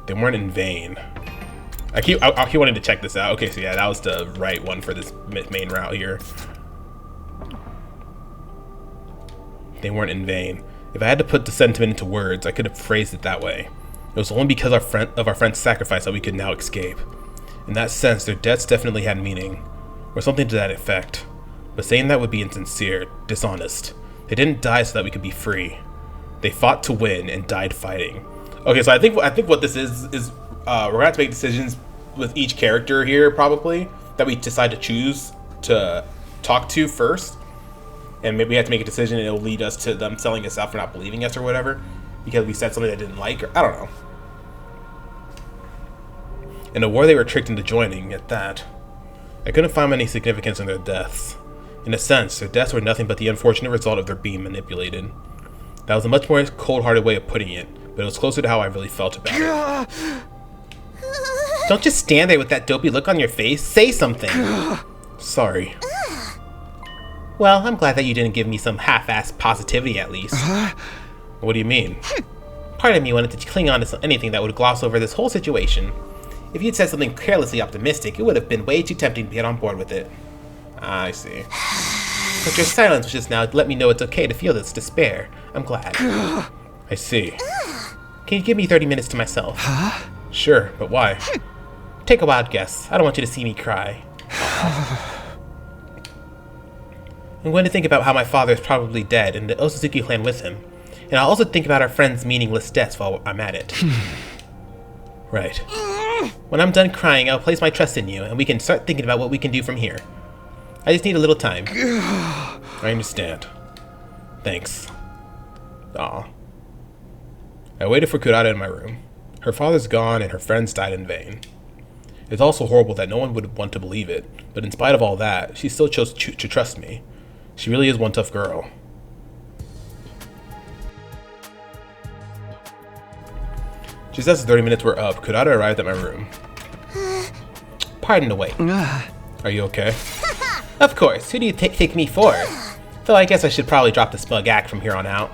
They weren't in vain. I keep wanting to check this out. Okay, so yeah, that was the right one for this main route here. They weren't in vain. If I had to put the sentiment into words, I could have phrased it that way. It was only because of our friend's sacrifice that we could now escape. In that sense, their deaths definitely had meaning, or something to that effect. But saying that would be insincere, dishonest. They didn't die so that we could be free. They fought to win and died fighting. Okay, so I think what this is we're gonna have to make decisions with each character here, probably, that we decide to choose to talk to first. And maybe we have to make a decision and it'll lead us to them selling us out for not believing us or whatever, because we said something they didn't like, or I don't know. In a war they were tricked into joining, at that. I couldn't find any significance in their deaths. In a sense, their deaths were nothing but the unfortunate result of their being manipulated. That was a much more cold-hearted way of putting it, but it was closer to how I really felt about it. Don't just stand there with that dopey look on your face. Say something. Sorry. Well, I'm glad that you didn't give me some half-assed positivity at least. What do you mean? Part of me wanted to cling on to anything that would gloss over this whole situation. If you'd said something carelessly optimistic, it would have been way too tempting to get on board with it. I see. But your silence just now let me know it's okay to feel this despair. I'm glad. I see. Can you give me 30 minutes to myself? Sure, but why? Take a wild guess. I don't want you to see me cry. I'm going to think about how my father is probably dead and the Otsutsuki clan with him. And I'll also think about our friends' meaningless deaths while I'm at it. Right. When I'm done crying, I'll place my trust in you, and we can start thinking about what we can do from here. I just need a little time. I understand. Thanks. Aw. I waited for Kurata in my room. Her father's gone, and her friends died in vain. It's also horrible that no one would want to believe it, but in spite of all that, she still chose to trust me. She really is one tough girl. Just as the 30 minutes were up, Kurata arrived at my room. Pardon the wait. Are you okay? Of course, who do you take me for? Though I guess I should probably drop the smug act from here on out.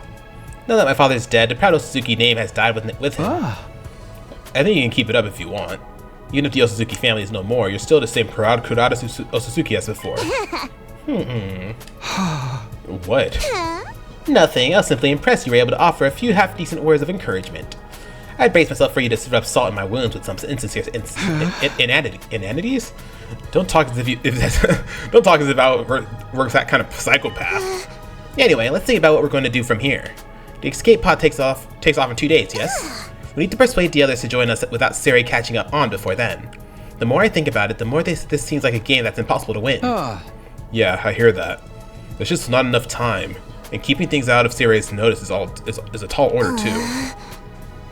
Now that my father's dead, the proud Otsutsuki name has died with him. I think you can keep it up if you want. Even if the Otsutsuki family is no more, you're still the same proud Kurata Otsutsuki as before. What? Nothing, I was simply impressed you were able to offer a few half-decent words of encouragement. I'd brace myself for you to rub salt in my wounds with some insincere inanities? Don't talk as if I works that kind of psychopath. Anyway, let's think about what we're going to do from here. The escape pod takes off in 2 days, yes? We need to persuade the others to join us without Sari catching up on before then. The more I think about it, the more this seems like a game that's impossible to win. Yeah, I hear that. There's just not enough time, and keeping things out of Sari's notice is a tall order too.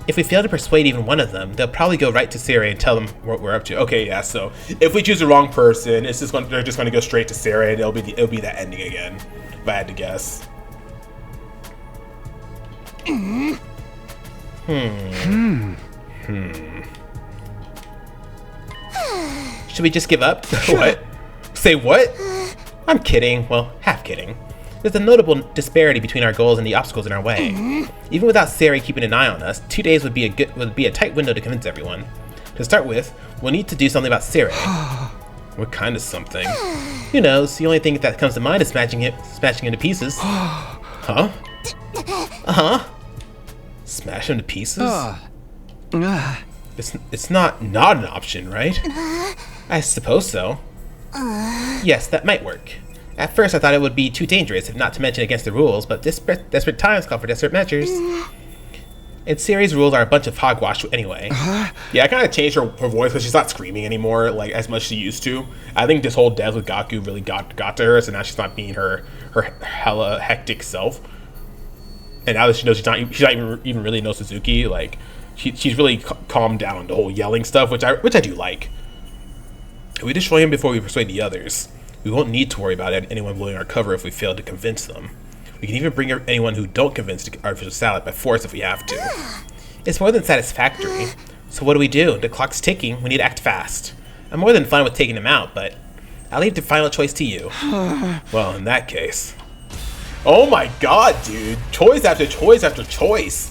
If we fail to persuade even one of them, they'll probably go right to Sari and tell them what we're up to. Okay, yeah. So if we choose the wrong person, they're just going to go straight to Sari, and it'll be that ending again. If I had to guess. Should we just give up? What? Say what? I'm kidding. Well, half kidding. There's a notable disparity between our goals and the obstacles in our way. Even without Sari keeping an eye on us, 2 days would be a tight window to convince everyone. To start with, we'll need to do something about Sari. What kind of something? Who knows? The only thing that comes to mind is smashing him to pieces. Huh? Smash him to pieces? It's not an option, right? I suppose so. Yes, that might work. At first I thought it would be too dangerous, if not to mention against the rules, but desperate times call for desperate measures. And Sari's rules are a bunch of hogwash anyway. Yeah, I kind of changed her voice because she's not screaming anymore like as much as she used to. I think this whole death with Gaku really got to her, so now she's not being her hella hectic self. And now that she knows she's not even really no Suzuki, like she's really calmed down the whole yelling stuff, which I do like. If we destroy him before we persuade the others, we won't need to worry about anyone blowing our cover if we fail to convince them. We can even bring anyone who don't convince to artificial salad by force if we have to. It's more than satisfactory. So what do? The clock's ticking. We need to act fast. I'm more than fine with taking him out, but I'll leave the final choice to you. Well, in that case. Oh my god, dude. Choice after choice after choice.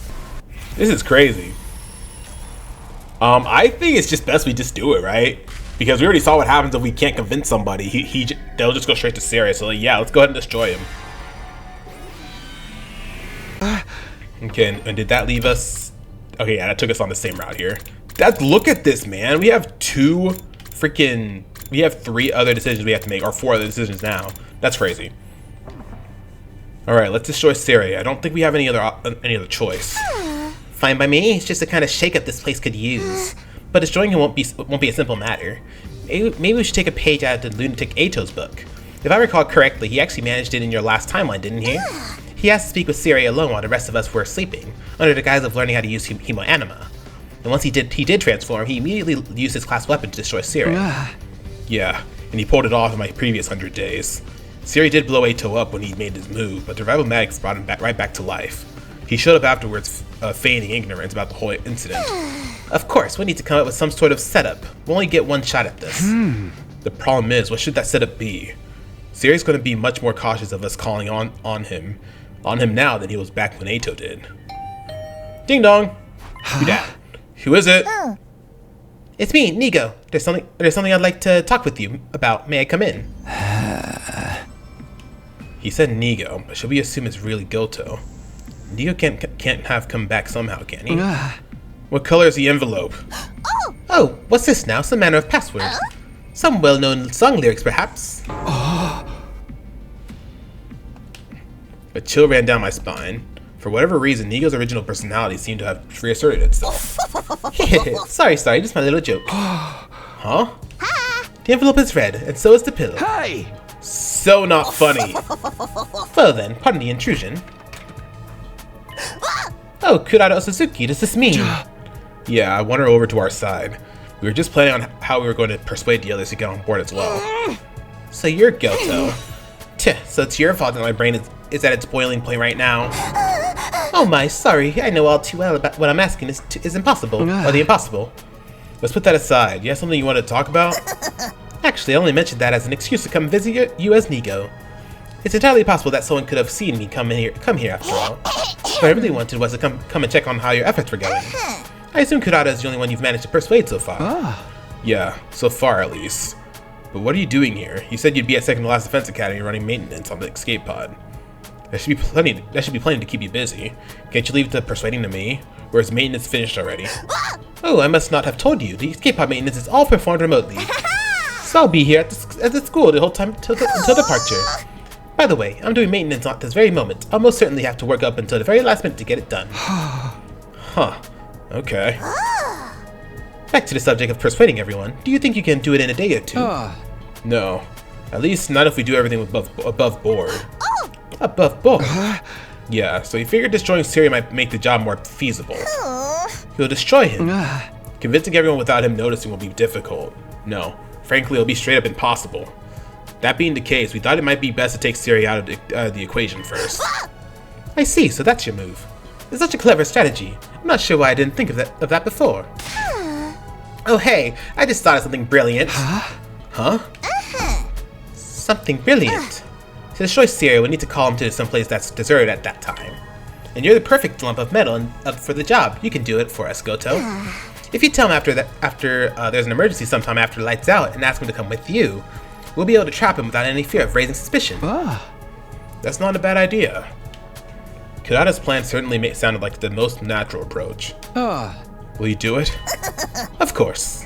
This is crazy. I think it's just best we just do it, right? Because we already saw what happens if we can't convince somebody. They'll just go straight to Syria. So like, yeah, let's go ahead and destroy him. Okay, and did that leave us? Okay, yeah, that took us on the same route here. Look at this, man. We have three other decisions we have to make, or 4 other decisions now. That's crazy. All right, let's destroy Syria. I don't think we have any other choice. Fine by me. It's just the kind of shakeup this place could use. But destroying him won't be a simple matter. Maybe we should take a page out of the lunatic Ato's book. If I recall correctly, he actually managed it in your last timeline, didn't he? He asked to speak with Syria alone while the rest of us were sleeping, under the guise of learning how to use hemoanima. And once he did transform, he immediately used his class weapon to destroy Syria. Yeah, and he pulled it off in my previous 100 days. Syria did blow Ato up when he made his move, but the rival medics brought him right back to life. He showed up afterwards, feigning ignorance about the whole incident. Of course, we need to come up with some sort of setup. We'll only get one shot at this. The problem is, what should that setup be? Syria's going to be much more cautious of us calling on him now than he was back when Ato did. Ding dong! Who dat? Who is it? It's me, Nigo. There's something I'd like to talk with you about. May I come in? He said Nigo, but should we assume it's really Goto? Nigo can't have come back somehow, can he? What color is the envelope? Oh, what's this now? Some manner of password. Some well-known song lyrics, perhaps. A chill ran down my spine. For whatever reason, Nigo's original personality seemed to have reasserted itself. Sorry, just my little joke. Huh? The envelope is red, and so is the pillow. Hey! So not funny. Well then, pardon the intrusion. Oh, Kurado Suzuki, does this mean? Yeah, I want her over to our side. We were just planning on how we were going to persuade the others to get on board as well. So you're Goto. So it's your fault that my brain is at its boiling point right now. Oh my, sorry. I know all too well about what I'm asking is impossible, or the impossible. Let's put that aside. You have something you want to talk about? Actually, I only mentioned that as an excuse to come visit you as Nigo. It's entirely possible that someone could have seen me come here after all. What I really wanted was to come and check on how your efforts were going. I assume Kurata is the only one you've managed to persuade so far. Yeah, so far at least. But what are you doing here? You said you'd be at Second to Last Defense Academy running maintenance on the escape pod. That should be plenty to keep you busy. Can't you leave the persuading to me? Or is maintenance finished already? Oh, I must not have told you. The escape pod maintenance is all performed remotely. So I'll be here at the school the whole time until departure. By the way, I'm doing maintenance at this very moment. I'll most certainly have to work up until the very last minute to get it done. Huh. Okay. Back to the subject of persuading everyone. Do you think you can do it in a day or two? No. At least not if we do everything above board. Above board? Yeah, so he figured destroying Syria might make the job more feasible. He'll destroy him. Convincing everyone without him noticing will be difficult. No. Frankly, it'll be straight up impossible. That being the case, we thought it might be best to take Syria out of the equation first. I see, so that's your move. It's such a clever strategy. I'm not sure why I didn't think of that before. Oh hey, I just thought of something brilliant. Huh? Something brilliant. To destroy Syria, we need to call him to some place that's deserted at that time. And you're the perfect lump of metal for the job. You can do it for us, Goto. If you tell him after there's an emergency sometime after the lights out and ask him to come with you, we'll be able to trap him without any fear of raising suspicion. That's not a bad idea. Kurata's plan certainly sounded like the most natural approach. Will you do it? Of course.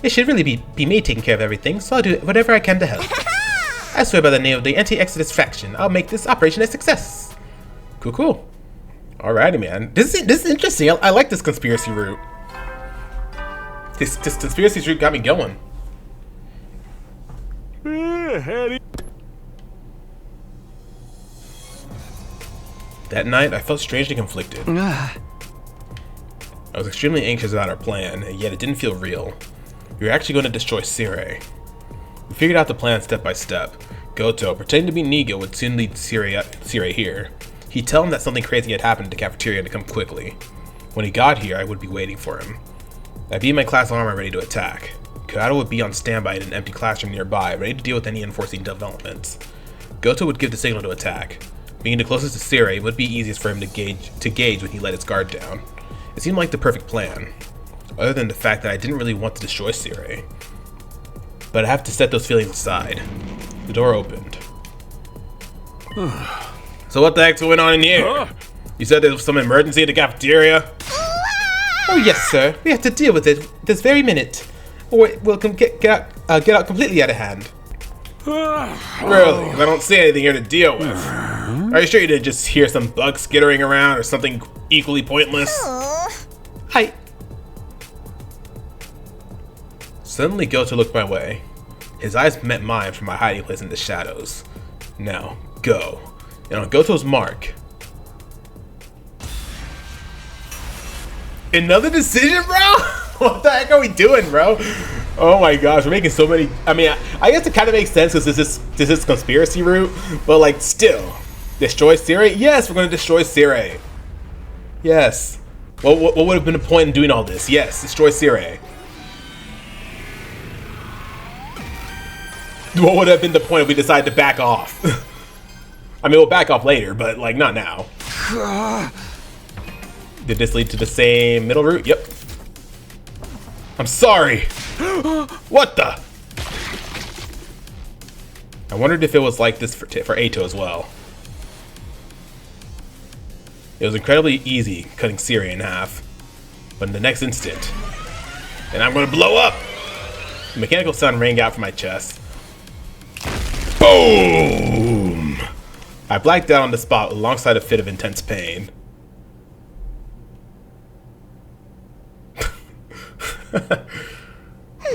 It should really be me taking care of everything, so I'll do whatever I can to help. I swear by the name of the Anti-Exodus faction, I'll make this operation a success. Cool. Alrighty, man. This is interesting. I like this conspiracy route. This conspiracy route got me going. That night, I felt strangely conflicted. I was extremely anxious about our plan, and yet it didn't feel real. We were actually going to destroy Syria. We figured out the plan step by step. Goto, pretending to be Nigo, would soon lead Siri here. He'd tell him that something crazy had happened in the cafeteria and to come quickly. When he got here, I would be waiting for him. I'd be in my class armor ready to attack. Kurata would be on standby in an empty classroom nearby, ready to deal with any unforeseen developments. Goto would give the signal to attack. Being the closest to Siri, it would be easiest for him to gauge when he let his guard down. It seemed like the perfect plan, other than the fact that I didn't really want to destroy Siri. But I have to set those feelings aside. The door opened. So what the heck's going on in here? You said there was some emergency at the cafeteria? Oh yes, sir. We have to deal with it this very minute, or it will get out completely out of hand. Really? 'Cause I don't see anything here to deal with. Are you sure you didn't just hear some bugs skittering around or something equally pointless? Suddenly Goto looked my way. His eyes met mine from my hiding place in the shadows. Now, go. And on Goto's mark... Another decision, bro? What the heck are we doing, bro? Oh my gosh, we're making so many... I mean, I guess it kind of makes sense because this is conspiracy route, but like, still. Destroy Siri? Yes, we're going to destroy Siri. Yes. What would have been the point in doing all this? Yes, destroy Siri. What would have been the point if we decided to back off? I mean, we'll back off later, but like, not now. Did this lead to the same middle route? Yep. I'm sorry. What the? I wondered if it was like this for Eito as well. It was incredibly easy cutting Siri in half, but in the next instant, and I'm gonna blow up! The mechanical sound rang out from my chest. Boom! I blacked out on the spot alongside a fit of intense pain.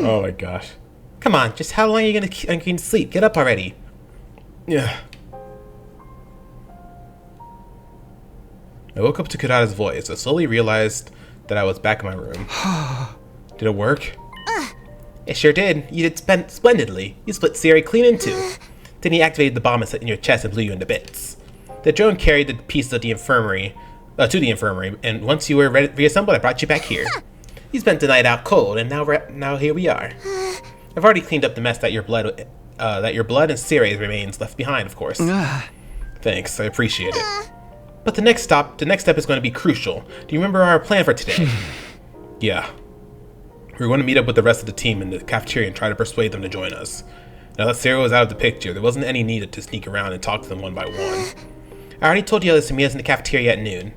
Oh my gosh. Come on, just how long are you gonna sleep? Get up already. Yeah. I woke up to Kurata's voice. I slowly realized that I was back in my room. Did it work? It sure did. You did splendidly. You split Siri clean in two. Then he activated the bomb in your chest and blew you into bits. The drone carried the pieces of the infirmary to the infirmary, and once you were reassembled, I brought you back here. You spent the night out cold, and now here we are. I've already cleaned up the mess that your blood and Siri's remains left behind, of course. Thanks, I appreciate it. But the next step is going to be crucial. Do you remember our plan for today? Yeah. We're going to meet up with the rest of the team in the cafeteria and try to persuade them to join us. Now that Sarah was out of the picture, there wasn't any need to sneak around and talk to them one by one. I already told you others to meet us in the cafeteria at noon.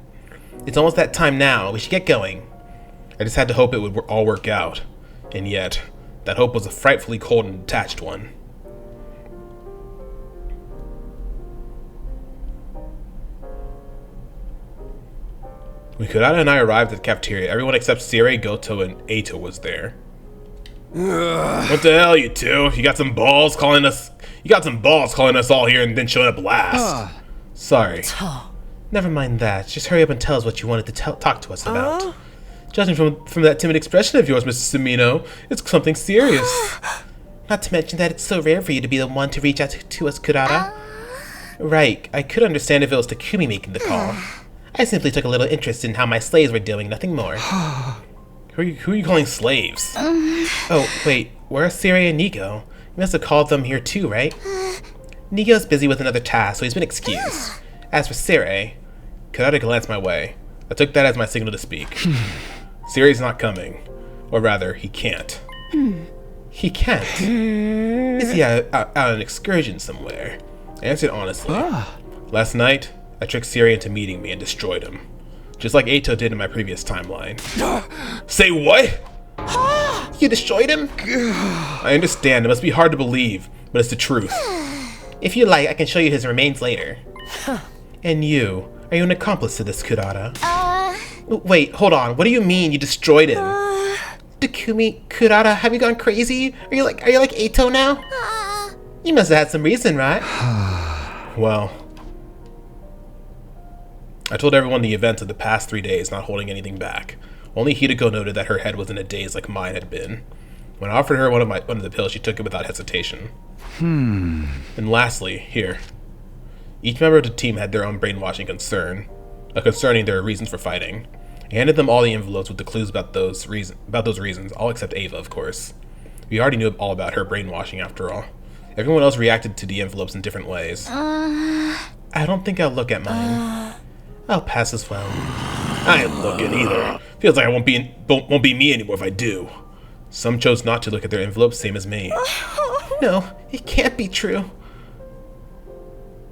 It's almost that time now. We should get going. I just had to hope it would all work out. And yet, that hope was a frightfully cold and detached one. When Kurata and I arrived at the cafeteria, everyone except Siri, Goto, and Eito was there. What the hell, you two? You got some balls calling us all here and then showing up last. Sorry. Never mind that. Just hurry up and tell us what you wanted to talk to us about. Judging from that timid expression of yours, Mr. Sumino, it's something serious. Not to mention that it's so rare for you to be the one to reach out to us, Kurata. Right. I could understand if it was Takumi making the call. I simply took a little interest in how my slaves were doing, nothing more. Who are you calling slaves? Oh, wait. Where are Siri and Nigo? You must have called them here too, right? Nigo's busy with another task, so he's been excused. As for Siri, Kurata glanced my way. I took that as my signal to speak. Siri's not coming. Or rather, he can't. He can't? Is he out on an excursion somewhere? I answered honestly. Last night, I tricked Siri into meeting me and destroyed him. Just like Eito did in my previous timeline. Say what? You destroyed him? I understand, it must be hard to believe, but it's the truth. If you like, I can show you his remains later. And you, are you an accomplice to this, Kurata? Wait, hold on, what do you mean you destroyed him? Takumi, Kurata, have you gone crazy? Are you like Eito now? You must have had some reason, right? Well, I told everyone the events of the past 3 days, not holding anything back. Only Hideko noted that her head was in a daze like mine had been. When I offered her one of the pills, she took it without hesitation. And lastly, here. Each member of the team had their own brainwashing concerning their reasons for fighting. I handed them all the envelopes with the clues about those reasons, all except Ava, of course. We already knew all about her brainwashing after all. Everyone else reacted to the envelopes in different ways. I don't think I'll look at mine. I'll pass as well. I ain't looking either. Feels like I won't be me anymore if I do. Some chose not to look at their envelopes, same as me. No, it can't be true.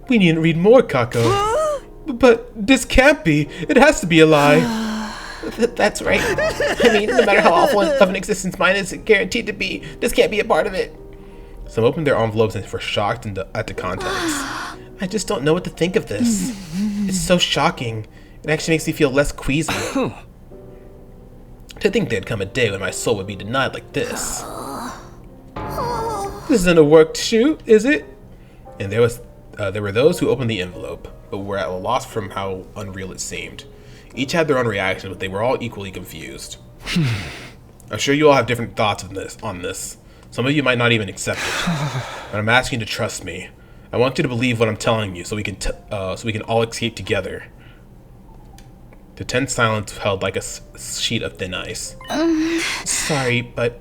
We need to read more, Kako. But this can't be. It has to be a lie. That's right. I mean, no matter how awful of an existence mine is guaranteed to be, this can't be a part of it. Some opened their envelopes and were shocked at the contents. I just don't know what to think of this. It's so shocking. It actually makes me feel less queasy. To think there'd come a day when my soul would be denied like this. This isn't a work shoot, is it? And there were those who opened the envelope, but were at a loss from how unreal it seemed. Each had their own reactions, but they were all equally confused. I'm sure you all have different thoughts on this. Some of you might not even accept it. But I'm asking you to trust me. I want you to believe what I'm telling you, so we can all escape together. The tense silence held like a sheet of thin ice. Sorry, but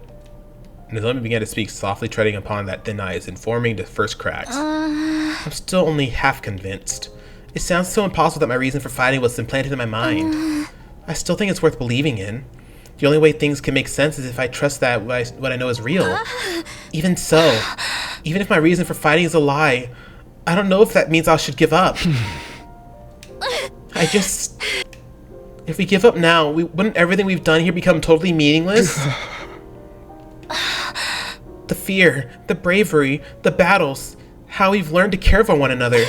Nozomi began to speak, softly treading upon that thin ice and forming the first cracks. I'm still only half convinced. It sounds so impossible that my reason for fighting was implanted in my mind. I still think it's worth believing in. The only way things can make sense is if I trust that what I know is real. Even so, even if my reason for fighting is a lie, I don't know if that means I should give up. If we give up now, wouldn't everything we've done here become totally meaningless? The fear, the bravery, the battles, how we've learned to care for one another.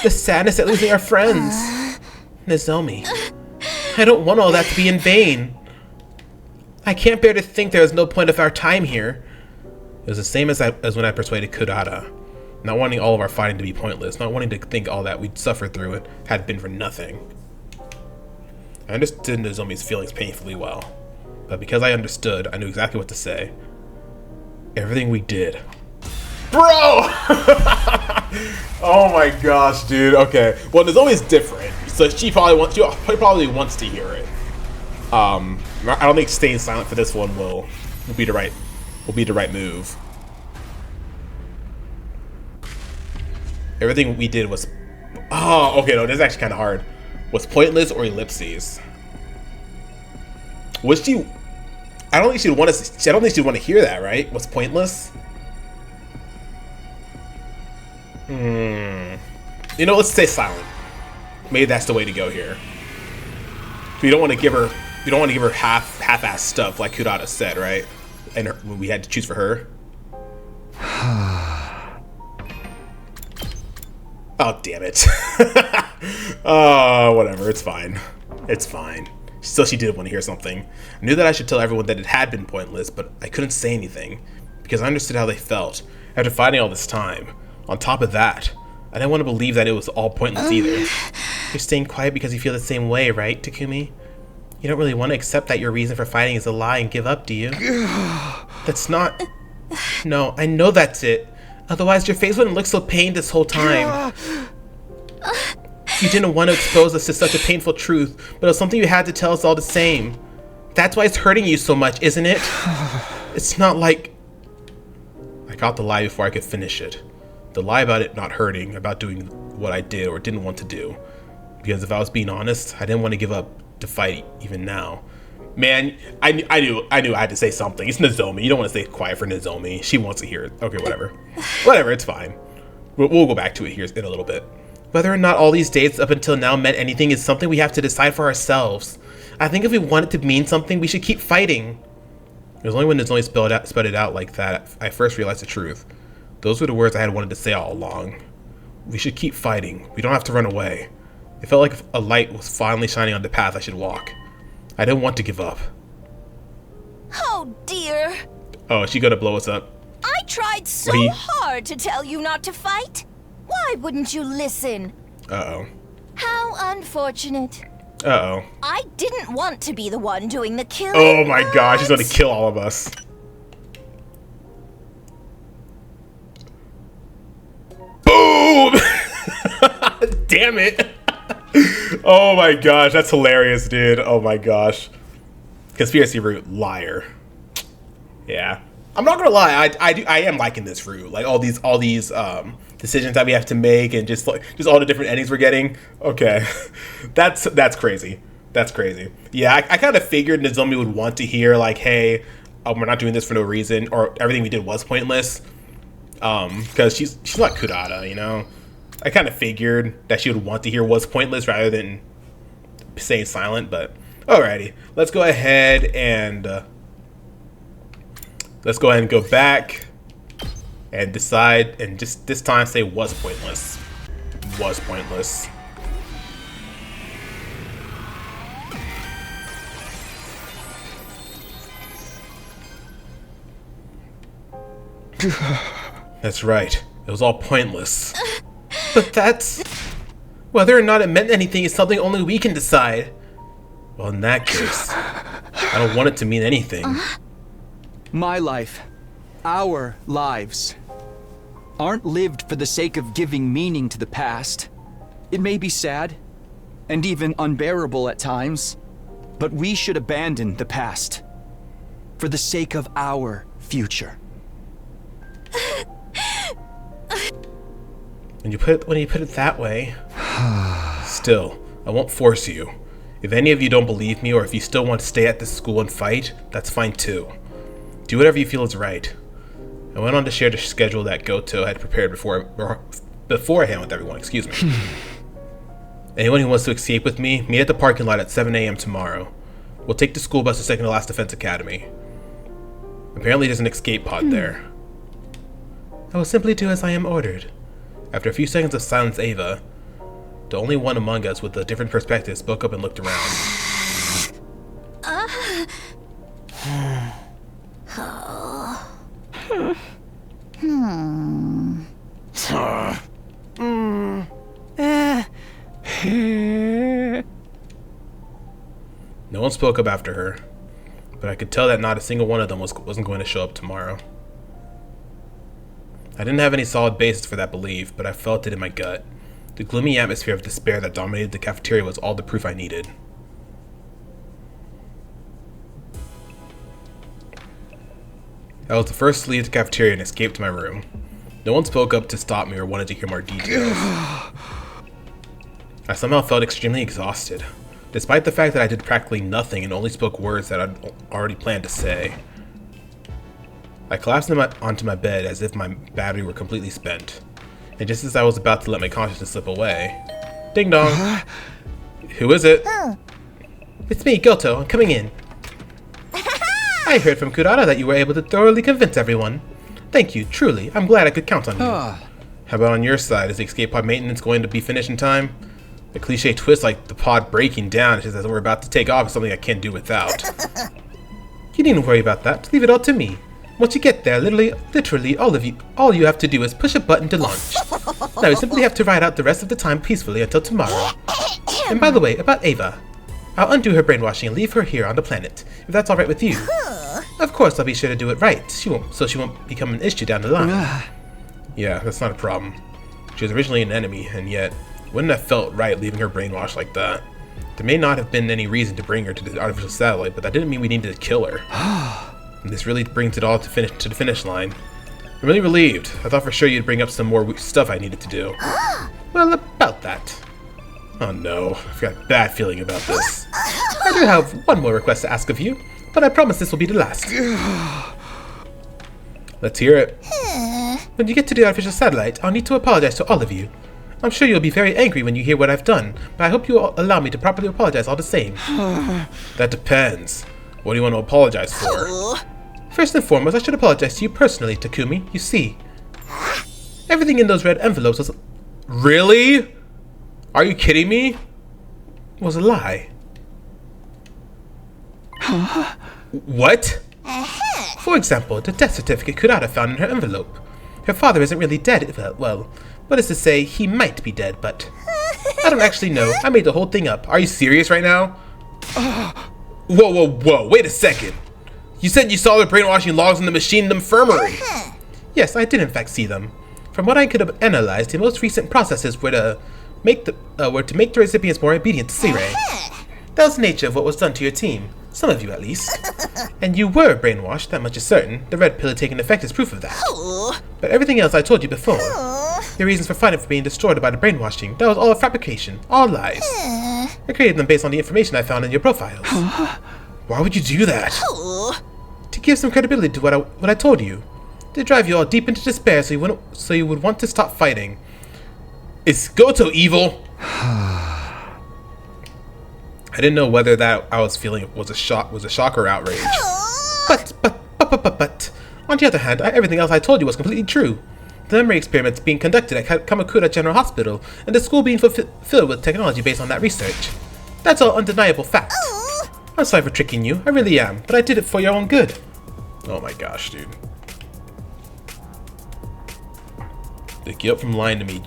The sadness at losing our friends. Nozomi, I don't want all that to be in vain. I can't bear to think there is no point of our time here. It was the same as when I persuaded Kurata. Not wanting all of our fighting to be pointless, not wanting to think all that we'd suffered through it had been for nothing. I understood Nozomi's feelings painfully well, but because I understood, I knew exactly what to say. Everything we did. Bro! Oh my gosh, dude. Okay. Well, Nozomi's different, so she probably wants to hear it. I don't think staying silent for this one will be the right move. Everything we did was okay, no, this is actually kind of hard. Was pointless or ellipses? Was she? I don't think she'd want to hear that, right? Was pointless? You know, let's stay silent. Maybe that's the way to go here. We don't want to give her. We don't want to give her half-ass stuff like Kurata said, right? And we had to choose for her. Oh, damn it. Whatever. It's fine. It's fine. Still, she did want to hear something. I knew that I should tell everyone that it had been pointless, but I couldn't say anything because I understood how they felt after fighting all this time. On top of that, I didn't want to believe that it was all pointless either. You're staying quiet because you feel the same way, right, Takumi? You don't really want to accept that your reason for fighting is a lie and give up, do you? That's not... No, I know that's it. Otherwise, your face wouldn't look so pained this whole time. You didn't want to expose us to such a painful truth, but it was something you had to tell us all the same. That's why it's hurting you so much, isn't it? It's not like... I got the lie before I could finish it. The lie about it not hurting, about doing what I did or didn't want to do. Because if I was being honest, I didn't want to give up to fight even now. Man, I knew I had to say something. It's Nozomi. You don't want to stay quiet for Nozomi. She wants to hear it. Okay, whatever. Whatever, it's fine. We'll go back to it here in a little bit. Whether or not all these dates up until now meant anything is something we have to decide for ourselves. I think if we want it to mean something, we should keep fighting. It was only when Nozomi spelled it out like that I first realized the truth. Those were the words I had wanted to say all along. We should keep fighting. We don't have to run away. It felt like a light was finally shining on the path I should walk. I didn't want to give up. Oh dear. Oh, is she gonna blow us up? I tried so hard to tell you not to fight. Why wouldn't you listen? Uh-oh. How unfortunate. Uh-oh. I didn't want to be the one doing the killing. Oh my gosh, she's gonna kill all of us. damn it. Oh my gosh, that's hilarious, dude. Oh my gosh. Conspiracy route, liar. Yeah. I'm not gonna lie, I am liking this route. Like all these decisions that we have to make and just all the different endings we're getting. Okay. That's crazy. That's crazy. Yeah, I kind of figured Nozomi would want to hear like, hey, we're not doing this for no reason, or everything we did was pointless. Because she's like Kurata, you know? I kind of figured that she would want to hear was pointless rather than staying silent, but alrighty. Let's go ahead and go back and decide, and just this time say was pointless. Was pointless. That's right. It was all pointless. But that's... Whether or not it meant anything is something only we can decide. Well, in that case, I don't want it to mean anything. My life, our lives, aren't lived for the sake of giving meaning to the past. It may be sad, and even unbearable at times, but we should abandon the past for the sake of our future. When you put it that way, still, I won't force you. If any of you don't believe me, or if you still want to stay at this school and fight, that's fine too. Do whatever you feel is right. I went on to share the schedule that Goto had prepared beforehand with everyone. Excuse me. Anyone who wants to escape with me, meet at the parking lot at 7 a.m. tomorrow. We'll take the school bus to second to last defense academy. Apparently, there's an escape pod there. I will simply do as I am ordered. After a few seconds of silence, Ava, the only one among us with a different perspective, spoke up and looked around. No one spoke up after her, but I could tell that not a single one of them wasn't going to show up tomorrow. I didn't have any solid basis for that belief, but I felt it in my gut. The gloomy atmosphere of despair that dominated the cafeteria was all the proof I needed. I was the first to leave the cafeteria and escape to my room. No one spoke up to stop me or wanted to hear more details. I somehow felt extremely exhausted, despite the fact that I did practically nothing and only spoke words that I'd already planned to say. I collapsed onto my bed as if my battery were completely spent. And just as I was about to let my consciousness slip away... Ding dong! Who is it? It's me, Goto. I'm coming in. I heard from Kurata that you were able to thoroughly convince everyone. Thank you, truly. I'm glad I could count on you. How about on your side? Is the escape pod maintenance going to be finished in time? A cliche twist like the pod breaking down just as we're about to take off is something I can't do without. You needn't worry about that. Leave it all to me. Once you get there, literally all you have to do is push a button to launch. Now you simply have to ride out the rest of the time peacefully until tomorrow. And by the way, about Ava. I'll undo her brainwashing and leave her here on the planet, if that's alright with you. Of course, I'll be sure to do it right, so she won't become an issue down the line. Yeah, that's not a problem. She was originally an enemy, and yet, wouldn't have felt right leaving her brainwashed like that. There may not have been any reason to bring her to the artificial satellite, but that didn't mean we needed to kill her. And this really brings it all to the finish line. I'm really relieved. I thought for sure you'd bring up some more stuff I needed to do. Well, about that. Oh no, I've got a bad feeling about this. I do have one more request to ask of you, but I promise this will be the last. Let's hear it. When you get to the artificial satellite, I'll need to apologize to all of you. I'm sure you'll be very angry when you hear what I've done, but I hope you'll allow me to properly apologize all the same. That depends. What do you want to apologize for? First and foremost, I should apologize to you personally, Takumi. You see, everything in those red envelopes was... Really? Are you kidding me? Was a lie. What? For example, the death certificate Kurata found in her envelope. Her father isn't really dead, well, what is to say, he might be dead, but... I don't actually know. I made the whole thing up. Are you serious right now? Whoa, wait a second. You said you saw the brainwashing logs in the machine in the infirmary. Yes, I did in fact see them. From what I could have analyzed, the most recent processes were the were to make the recipients more obedient to Sire. That was the nature of what was done to your team. Some of you, at least. And you were brainwashed, that much is certain. The red pill taking effect is proof of that. But everything else I told you before. Your reasons for fighting for being destroyed by the brainwashing, that was all a fabrication, all lies. I created them based on the information I found in your profiles. Why would you do that? To give some credibility to what I told you. To drive you all deep into despair so you would want to stop fighting. Is Goto evil? I didn't know whether that I was feeling was a shock or outrage. But, on the other hand, everything else I told you was completely true. The memory experiments being conducted at Kamakura General Hospital, and the school being filled with technology based on that research. That's all undeniable fact. I'm sorry for tricking you, I really am, but I did it for your own good. Oh my gosh, dude. The guilt from lying to me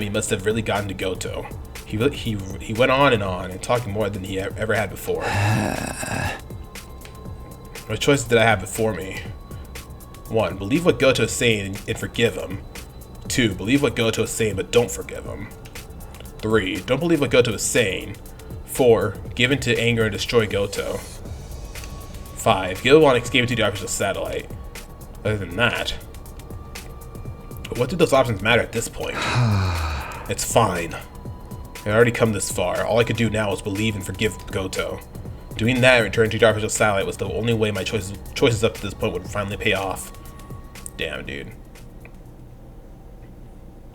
must have really gotten to Goto. He went on and talking more than he ever had before. What choices did I have before me? 1. Believe what Goto is saying and forgive him. 2. Believe what Goto is saying but don't forgive him. 3. Don't believe what Goto is saying. 4. Give in to anger and destroy Goto. 5. Give on escaping to the artificial satellite. Other than that, what do those options matter at this point? It's fine. I already come this far. All I could do now is believe and forgive Goto. Doing that and returning to the artificial satellite was the only way my choices up to this point would finally pay off. Damn, dude.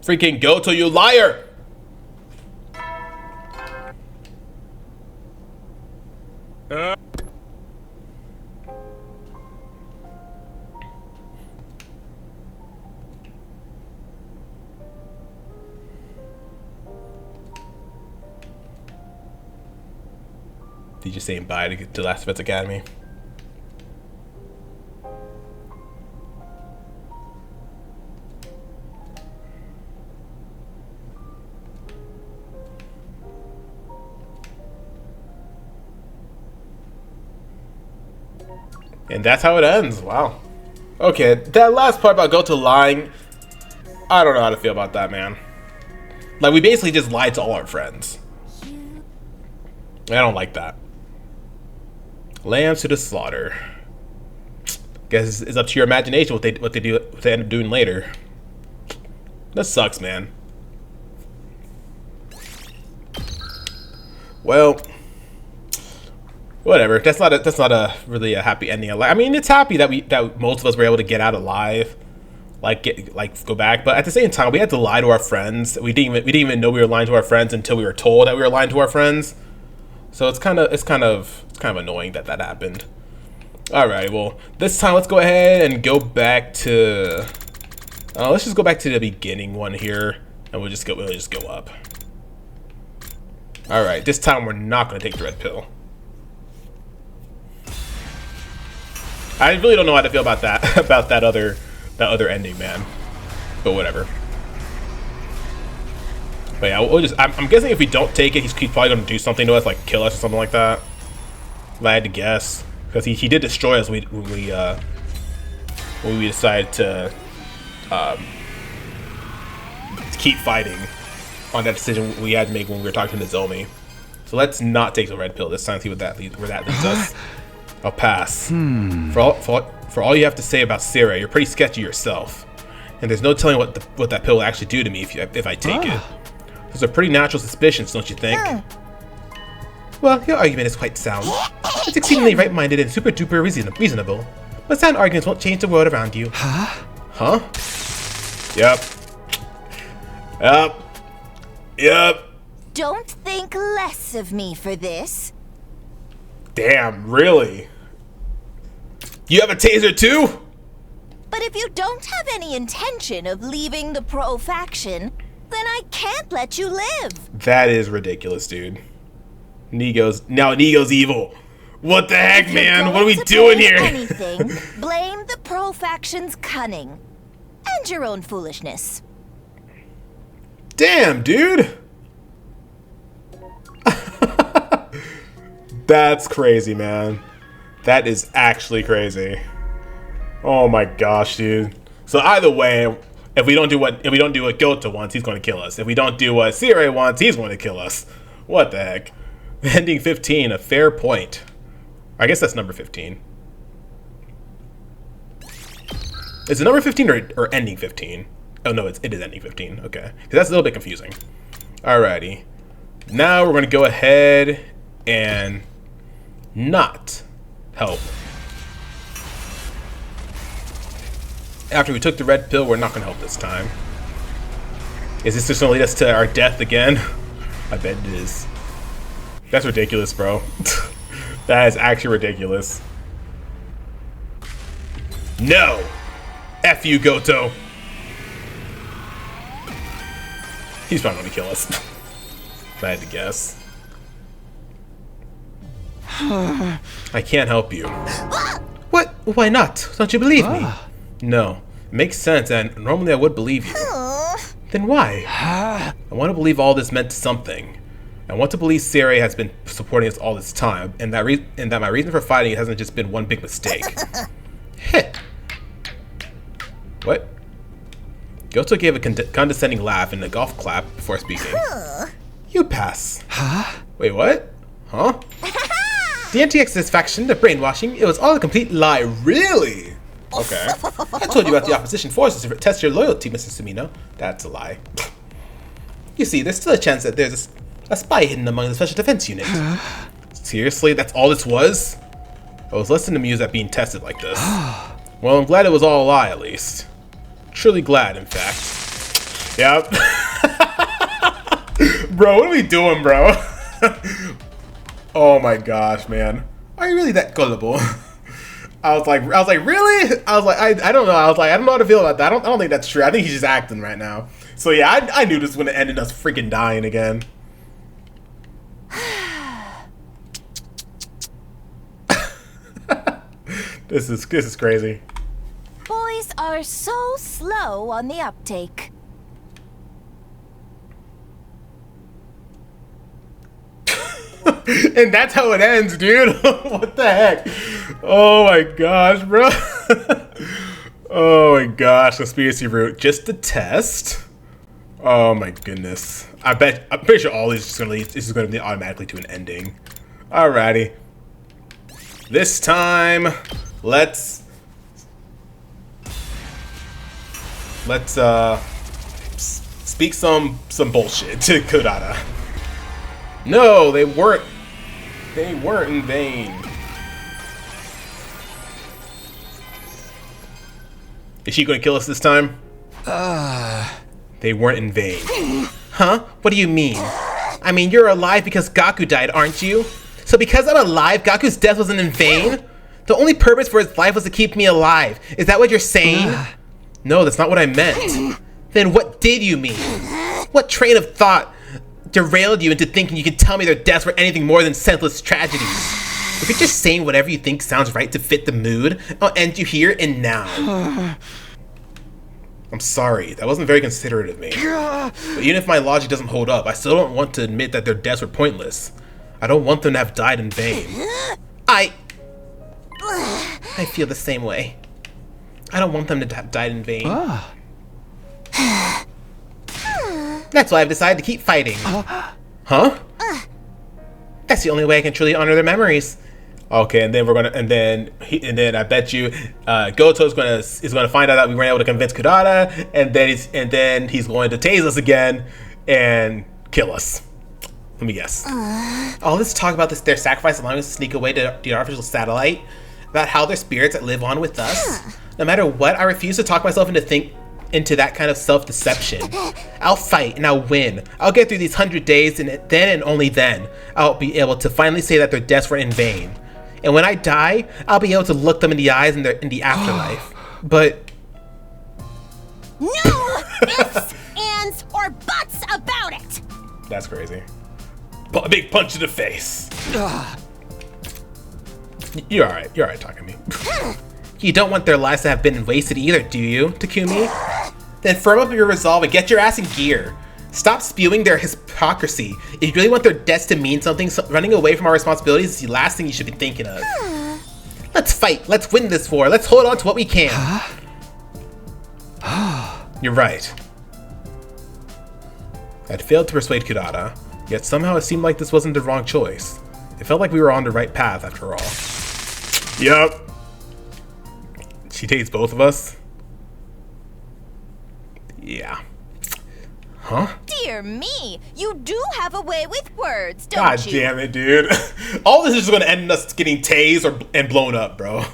Freaking Goto, you liar! Did you saying bye to Last of Us Academy? And that's how it ends. Wow. Okay, that last part about Goto lying, I don't know how to feel about that, man. Like, we basically just lied to all our friends. I don't like that. Lambs to the slaughter. Guess it's up to your imagination what they end up doing later. That sucks, man. Well, whatever. That's not a really a happy ending. I mean, it's happy that most of us were able to get out alive, go back. But at the same time, we had to lie to our friends. We didn't even know we were lying to our friends until we were told that we were lying to our friends. So it's kind of annoying that happened. Alright, well, this time let's go ahead and go back to let's just go back to the beginning one here, and we'll just go up. Alright, this time we're not gonna take the red pill. I really don't know how to feel about that that other ending, man. But whatever. But yeah, I'm guessing if we don't take it, he's probably going to do something to us, like kill us or something like that. If I had to guess. Because he did destroy us when we decided to keep fighting on that decision we had to make when we were talking to Nozomi. So let's not take the red pill this time, see where that leads us. I'll pass. For all you have to say about Sire, you're pretty sketchy yourself. And there's no telling what that pill will actually do to me if I take it. Those are pretty natural suspicions, don't you think? Well, your argument is quite sound. It's exceedingly right-minded and super-duper reasonable. But sound arguments won't change the world around you. Huh? Yep. Don't think less of me for this. Damn, really? You have a taser too? But if you don't have any intention of leaving the pro faction, then I can't let you live. That is ridiculous, dude. Nego's evil. What the heck, man? What are we doing here? Anything, blame the pro faction's cunning and your own foolishness. Damn, dude. That's crazy, man. That is actually crazy. Oh my gosh, dude. So either way, If we don't do what Goto wants, he's going to kill us. If we don't do what Sire wants, he's going to kill us. What the heck? Ending 15, a fair point. I guess that's number 15. Is it number 15 or ending 15? Oh no, it is ending 15. Okay, because that's a little bit confusing. Alrighty. Now we're going to go ahead and not help. After we took the red pill, we're not going to help this time. Is this just going to lead us to our death again? I bet it is. That's ridiculous, bro. That is actually ridiculous. No! F you, Goto. He's probably going to kill us. If I had to guess. I can't help you. What? Why not? Don't you believe me? No. It makes sense, and normally I would believe you. Then why? I want to believe all this meant something. I want to believe Siri has been supporting us all this time, and that my reason for fighting it hasn't just been one big mistake. Heh. What? Goto gave a condescending laugh and a golf clap before speaking. You pass. Huh? Wait, what? Huh? The anti-satisfaction, the brainwashing, it was all a complete lie. Really? Okay. I told you about the opposition forces to test your loyalty, Mr. Sumino. That's a lie. You see, there's still a chance that there's a spy hidden among the special defense unit. Seriously? That's all this was? I was less than amused at being tested like this. Well, I'm glad it was all a lie, at least. Truly glad, in fact. Yep. Bro, what are we doing, bro? Oh my gosh, man. Are you really that gullible? I was like, really? I was like, I don't know. I was like, I don't know how to feel about that. I don't think that's true. I think he's just acting right now. So yeah, I knew this was gonna end in us freaking dying again. This is crazy. Boys are so slow on the uptake. And that's how it ends, dude. What the heck? Oh my gosh, bro. Oh my gosh, conspiracy route. Just a test. Oh my goodness. I'm pretty sure all these is gonna lead automatically to an ending. Alrighty. This time, let's speak some bullshit to Kurata. No, they weren't in vain. Is she going to kill us this time? They weren't in vain. Huh? What do you mean? I mean, you're alive because Gaku died, aren't you? So because I'm alive, Gaku's death wasn't in vain? The only purpose for his life was to keep me alive. Is that what you're saying? No, that's not what I meant. Then what did you mean? What train of thought derailed you into thinking you could tell me their deaths were anything more than senseless tragedies? If you're just saying whatever you think sounds right to fit the mood, I'll end you here and now. I'm sorry, that wasn't very considerate of me. But even if my logic doesn't hold up, I still don't want to admit that their deaths were pointless. I don't want them to have died in vain. I feel the same way. I don't want them to have died in vain. That's why I've decided to keep fighting. Huh? That's the only way I can truly honor their memories. Okay, and then I bet you Goto is gonna find out that we weren't able to convince Kurata, and then he's going to tase us again and kill us. Let me guess. All this talk about their sacrifice allowing us to sneak away to the artificial satellite, about how their spirits live on with us. No matter what, I refuse to talk myself into that kind of self-deception. I'll fight and I'll win. I'll get through these 100 days, and then and only then I'll be able to finally say that their deaths were in vain. And when I die, I'll be able to look them in the eyes in the afterlife. But No ifs, ands, or buts about it. That's crazy. A big punch to the face. You're alright. You're alright talking to me. You don't want their lives to have been wasted either, do you, Takumi? Then firm up your resolve and get your ass in gear. Stop spewing their hypocrisy. If you really want their deaths to mean something, running away from our responsibilities is the last thing you should be thinking of. Let's fight. Let's win this war. Let's hold on to what we can. You're right. I'd failed to persuade Kurata, yet somehow it seemed like this wasn't the wrong choice. It felt like we were on the right path after all. Yup. She takes both of us? Yeah. Huh? Dear me, you do have a way with words, don't God you? damn it, dude. All this is just gonna end in us getting tased and blown up, bro.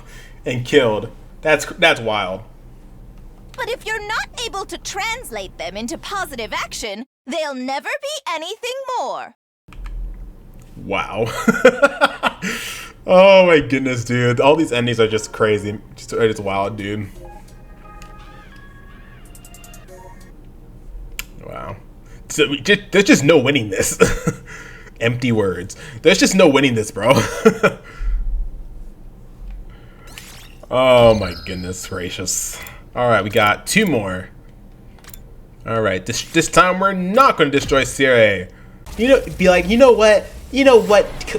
And killed. That's wild. But if you're not able to translate them into positive action, they'll never be anything more. Wow. Oh my goodness, dude. All these endings are just crazy. It's wild, dude. Wow. So there's just no winning this. Empty words. There's just no winning this, bro. Oh my goodness gracious. Alright, we got 2 more. Alright, this time we're not going to destroy Sire. You know, be like, you know what,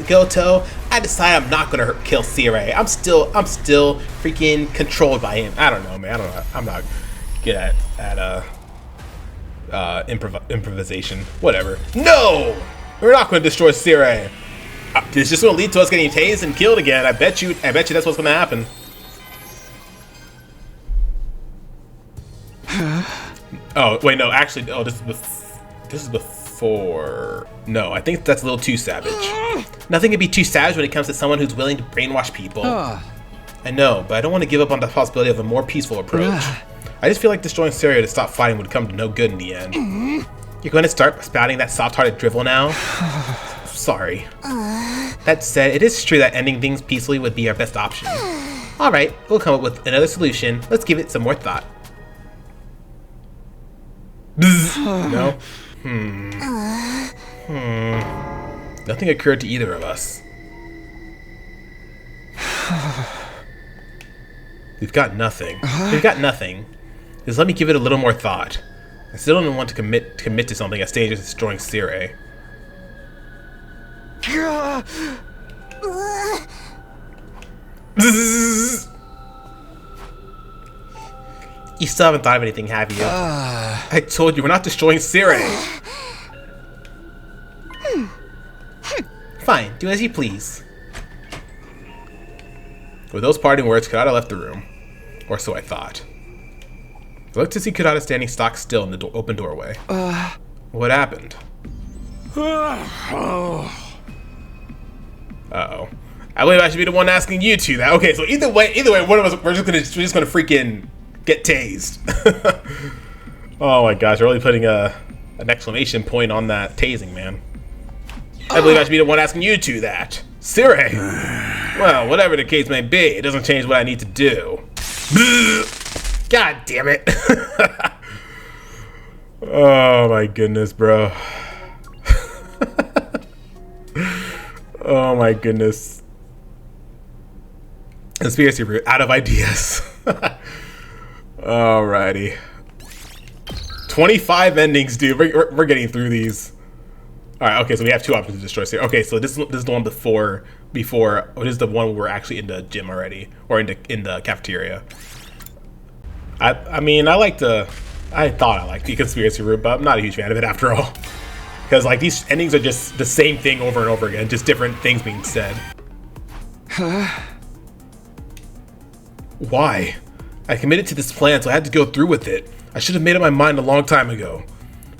Goto? I decide I'm not going to kill Sire. I'm still freaking controlled by him. I don't know, man. I don't know. I'm not good at improvisation. Whatever. No! We're not going to destroy Sire. It's just going to lead to us getting tased and killed again. I bet you that's what's going to happen. Oh wait, no. Actually, oh, this is before. No, I think that's a little too savage. Nothing can be too savage when it comes to someone who's willing to brainwash people. I know, but I don't want to give up on the possibility of a more peaceful approach. I just feel like destroying Syria to stop fighting would come to no good in the end. You're going to start spouting that soft-hearted drivel now? Sorry. That said, it is true that ending things peacefully would be our best option. Alright, we'll come up with another solution. Let's give it some more thought. No? Nothing occurred to either of us. We've got nothing. Just let me give it a little more thought. I still don't want to commit to something as dangerous as destroying Sire. You still haven't thought of anything, have you? I told you, we're not destroying Sire. Fine, do as you please. With those parting words, Kurata left the room. Or so I thought. I looked to see Kurata standing stock still in the open doorway. What happened? Uh-oh. I believe I should be the one asking you two that. Okay, so either way, one of us, we're just gonna freaking get tased. Oh my gosh, we're really putting an exclamation point on that tasing, man. I believe I should be the one asking you two that. Sire. Well, whatever the case may be, it doesn't change what I need to do. God damn it. Oh my goodness, bro. Oh my goodness. Conspiracy route, out of ideas. Alrighty. 25 endings, dude. We're getting through these. Alright, okay, so we have 2 options to destroy Sire. Okay, so this is the one before, or this is the one where we're actually in the gym already, or in the cafeteria. I mean, I thought I liked the conspiracy route, but I'm not a huge fan of it after all. Because, like, these endings are just the same thing over and over again, just different things being said. Why? I committed to this plan, so I had to go through with it. I should have made up my mind a long time ago.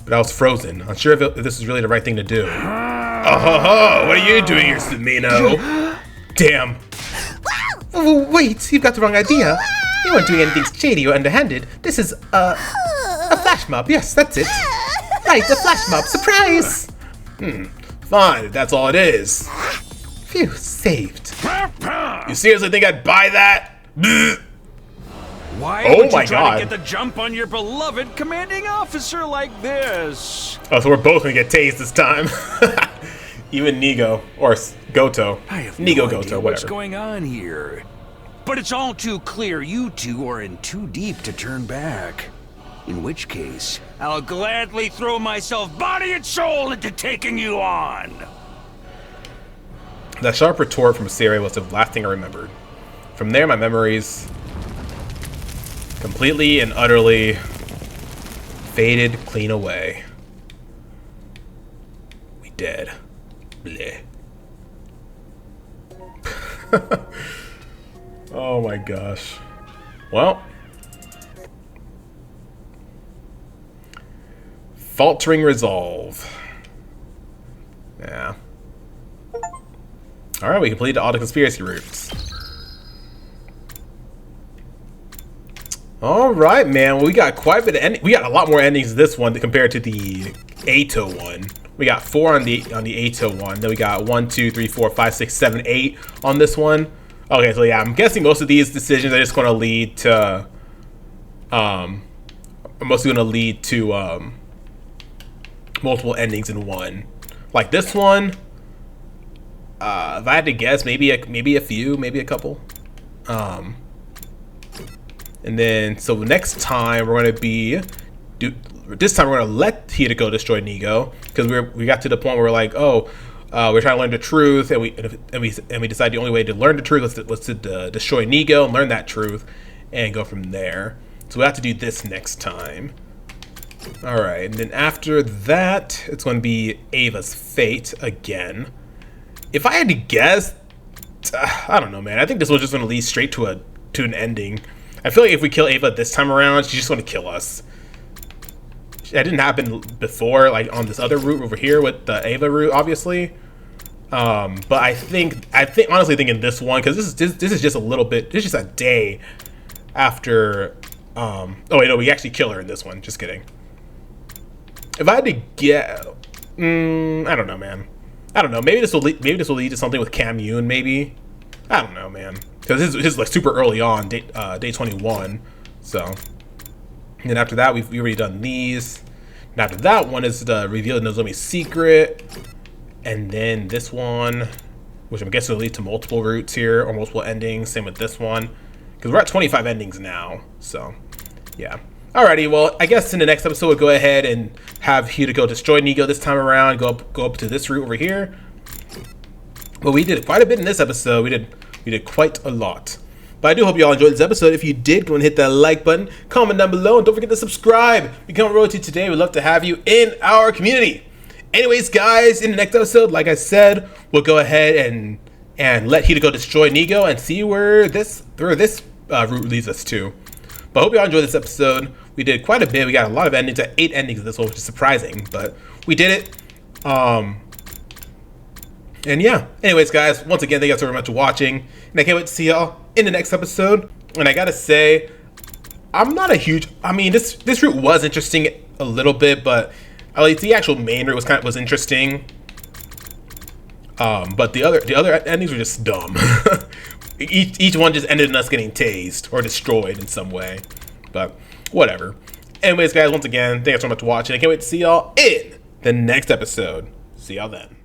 But I was frozen, unsure if this was really the right thing to do. Oh, what are you doing here, Sumino? Damn. Oh, wait, you've got the wrong idea. You weren't doing anything shady or underhanded. This is, a flash mob. Yes, that's it. Right, a flash mob. Surprise! Fine, if that's all it is. Phew, saved. You seriously think I'd buy that? Why Oh would my you try God. to get the jump on your beloved commanding officer like this? Oh, so we're both gonna get tased this time. Even Nigo, or Goto. I have Nigo, no Goto, idea whatever. what's going on here. But it's all too clear you two are in too deep to turn back. In which case, I'll gladly throw myself body and soul into taking you on. That sharp retort from Siri was the last thing I remembered. From there, my memories completely and utterly faded clean away. We dead. Bleh. Oh my gosh. Well. Faltering resolve. Yeah. Alright, we completed all the conspiracy routes. Alright, man. Well, we got quite a bit of we got a lot more endings this one compared to the Ato one. We got 4 on the Ato one. Then we got 1, 2, 3, 4, 5, 6, 7, 8 on this one. Okay, so yeah, I'm guessing most of these decisions are just going to lead to multiple endings in one. Like this one, if I had to guess, maybe a few, maybe a couple. And then so next time we're gonna this time we're gonna let Hideko destroy Nigo, because we got to the point where we're like, oh, we're trying to learn the truth, and we decided the only way to learn the truth was to destroy Nigo and learn that truth and go from there. So we have to do this next time. All right, and then after that, it's going to be Ava's fate again. If I had to guess, I don't know, man. I think this one's just going to lead straight to an ending. I feel like if we kill Ava this time around, she's just going to kill us. That didn't happen before, like on this other route over here with the Ava route, obviously. But I honestly think in this one, because this is just a little bit. This is just a day after. Oh wait, no, we actually kill her in this one. Just kidding. If I had to get, I don't know, man. I don't know. Maybe this will lead to something with Cam Yoon. Maybe. I don't know, man. Because this is like super early on, day 21. So, and then after that, we've already done these. And after that one is the reveal of Nozomi's secret, and then this one, which I'm guessing will lead to multiple routes here or multiple endings. Same with this one, because we're at 25 endings now. So, yeah. Alrighty, well, I guess in the next episode we'll go ahead and have Hideko destroy Nigo this time around, go up to this route over here. But we did quite a bit in this episode. We did quite a lot. But I do hope you all enjoyed this episode. If you did, go and hit that like button, comment down below, and don't forget to subscribe. Become a royalty today. We'd love to have you in our community. Anyways, guys, in the next episode, like I said, we'll go ahead and let Hideko destroy Nigo and see where this route leads us to. But I hope you all enjoyed this episode. We did quite a bit. We got a lot of endings. 8 endings in this one, which is surprising, but we did it. And yeah. Anyways, guys, once again, thank you guys so very much for watching, and I can't wait to see y'all in the next episode. And I gotta say, I'm not a huge. I mean, this route was interesting a little bit, but at least the actual main route was interesting. But the other endings were just dumb. Each one just ended in us getting tased or destroyed in some way. But whatever. Anyways, guys, once again, thank you so much for watching. I can't wait to see y'all in the next episode. See y'all then.